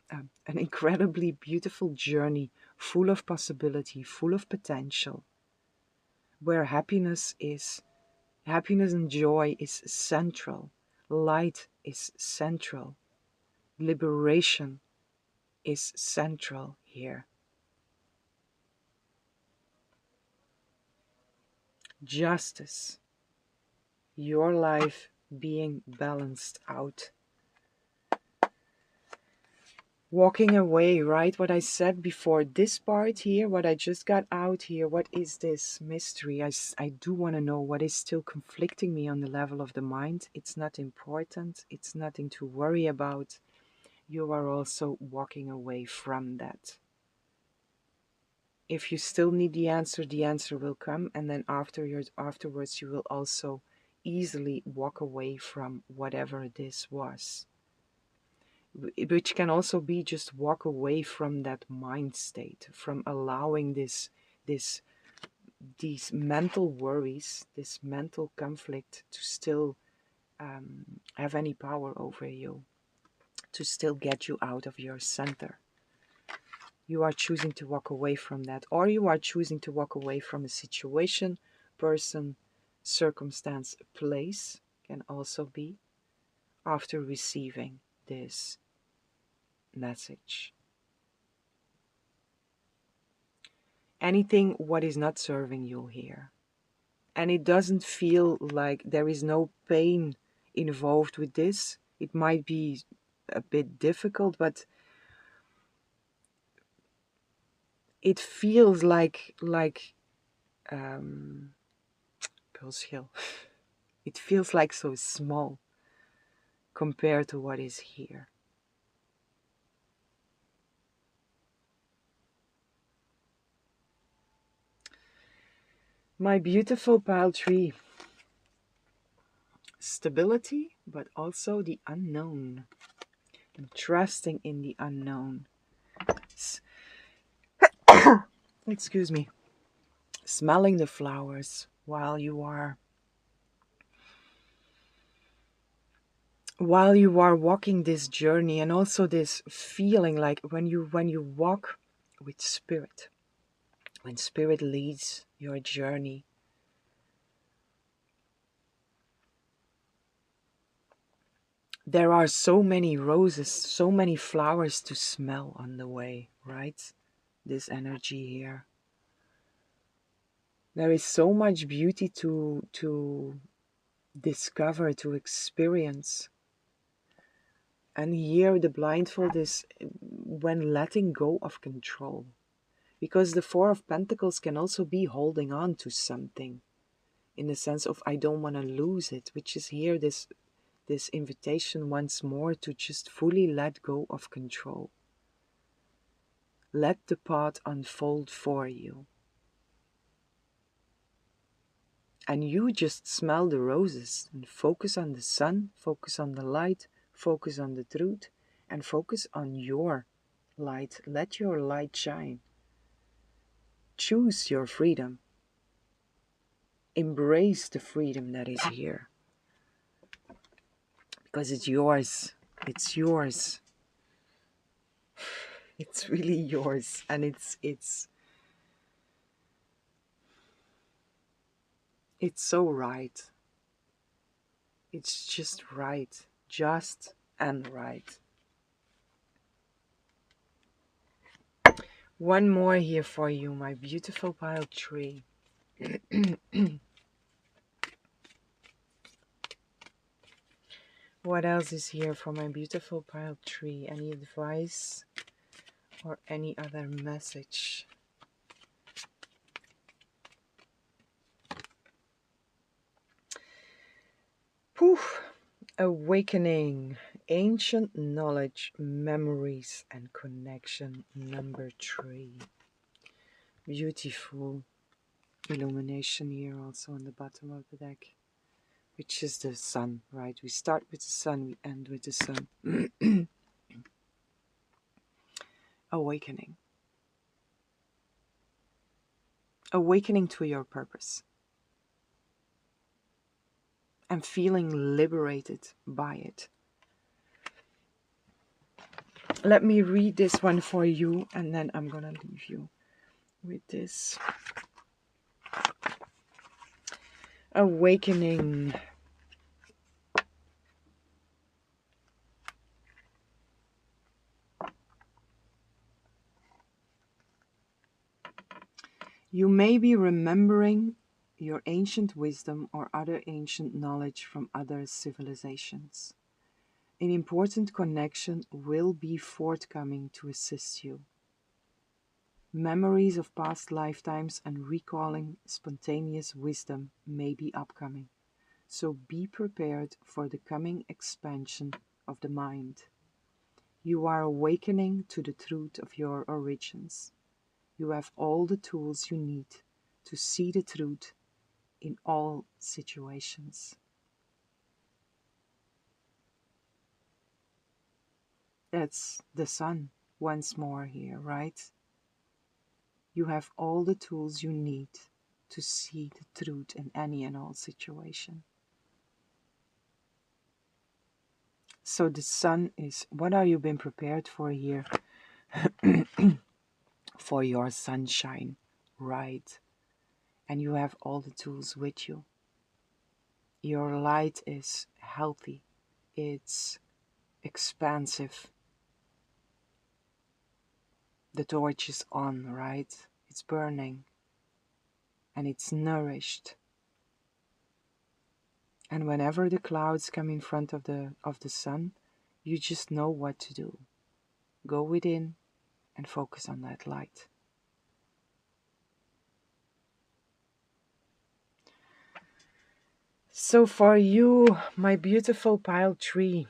an incredibly beautiful journey, full of possibility, full of potential, where happiness and joy is central, light is central, liberation is central here. Justice, your life being balanced out. Walking away, right? What I said before, this part here, what I just got out here, what is this mystery? I do want to know what is still conflicting me on the level of the mind. It's not important. It's nothing to worry about. You are also walking away from that. If you still need the answer will come, and then afterwards you will also easily walk away from whatever this was. Which can also be just walk away from that mind state, from allowing these mental worries, this mental conflict to still have any power over you, to still get you out of your center. You are choosing to walk away from that, or you are choosing to walk away from a situation, person, circumstance, place, can also be, after receiving this message. Anything what is not serving you here. And it doesn't feel like there is no pain involved with this. It might be a bit difficult, but it feels like Pulse Hill. It feels like so small compared to what is here. My beautiful pile tree. Stability, but also the unknown. And trusting in the unknown. Excuse me. Smelling the flowers while you are walking this journey, and also this feeling like when you walk with spirit, when spirit leads your journey, there are so many roses, so many flowers to smell on the way, right? This energy here, there is so much beauty to discover, to experience. And here the blindfold is when letting go of control. Because the Four of Pentacles can also be holding on to something. In the sense of I don't want to lose it. Which is here this invitation once more to just fully let go of control. Let the path unfold for you. And you just smell the roses and focus on the sun, focus on the light, focus on the truth, and focus on your light. Let your light shine. Choose your freedom. Embrace the freedom that is here. Because it's yours. It's yours. It's really yours. And it's so right. It's just right. Just and right. One more here for you, my beautiful pile tree. What else is here for my beautiful pile tree? Any advice or any other message? Poof! Awakening, ancient knowledge, memories, and connection. Number 3. Beautiful illumination here also on the bottom of the deck, which is the sun, right? We start with the sun, we end with the sun. Awakening. Awakening to your purpose. And feeling liberated by it. Let me read this one for you, and then I'm gonna leave you with this. Awakening. You may be remembering your ancient wisdom or other ancient knowledge from other civilizations. An important connection will be forthcoming to assist you. Memories of past lifetimes and recalling spontaneous wisdom may be upcoming, so be prepared for the coming expansion of the mind. You are awakening to the truth of your origins. You have all the tools you need to see the truth in all situations. That's the sun once more here, right? You have all the tools you need to see the truth in any and all situation. So the sun is, what are you been prepared for here? For your sunshine, right? And you have all the tools with you. Your light is healthy. It's expansive. The torch is on, right? It's burning. And it's nourished. And whenever the clouds come in front of the sun, you just know what to do. Go within and focus on that light. So for you, my beautiful pile tree,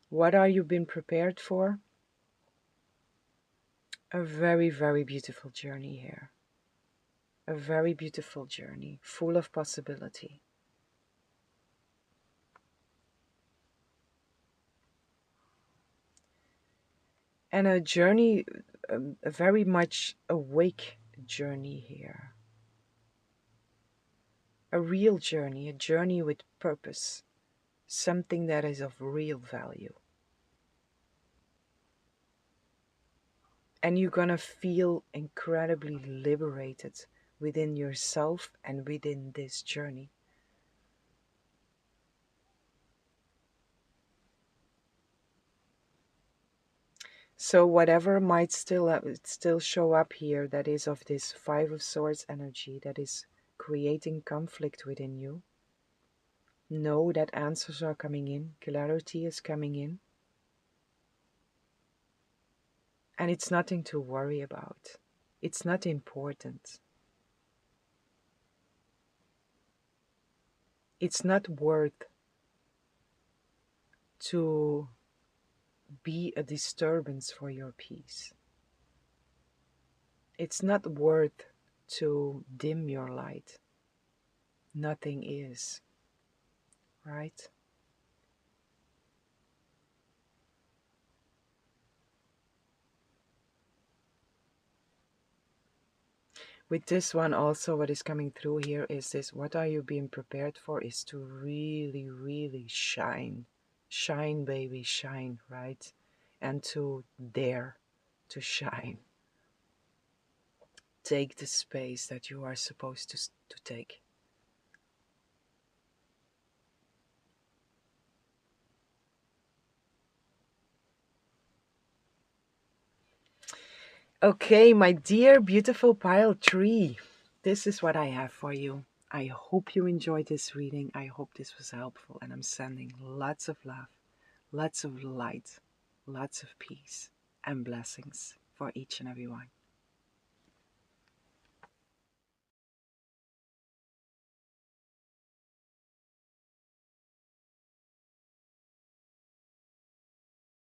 what are you been prepared for? A very, very beautiful journey here. A very beautiful journey, full of possibility. And a journey, a very much awake journey here. A real journey, a journey with purpose, something that is of real value. And you're gonna feel incredibly liberated within yourself and within this journey. So whatever might still show up here that is of this Five of Swords energy that is creating conflict within you, know that answers are coming in, clarity is coming in, and it's nothing to worry about. It's not important. It's not worth to be a disturbance for your peace. It's not worth to dim your light. Nothing is, right? With this one also, what is coming through here is this: what are you being prepared for is to really, really shine. Shine, baby, shine, right? And to dare to shine. Take the space that you are supposed to take. Okay, my dear beautiful pile tree, this is what I have for you. I hope you enjoyed this reading. I hope this was helpful, and I'm sending lots of love, lots of light, lots of peace and blessings for each and every one.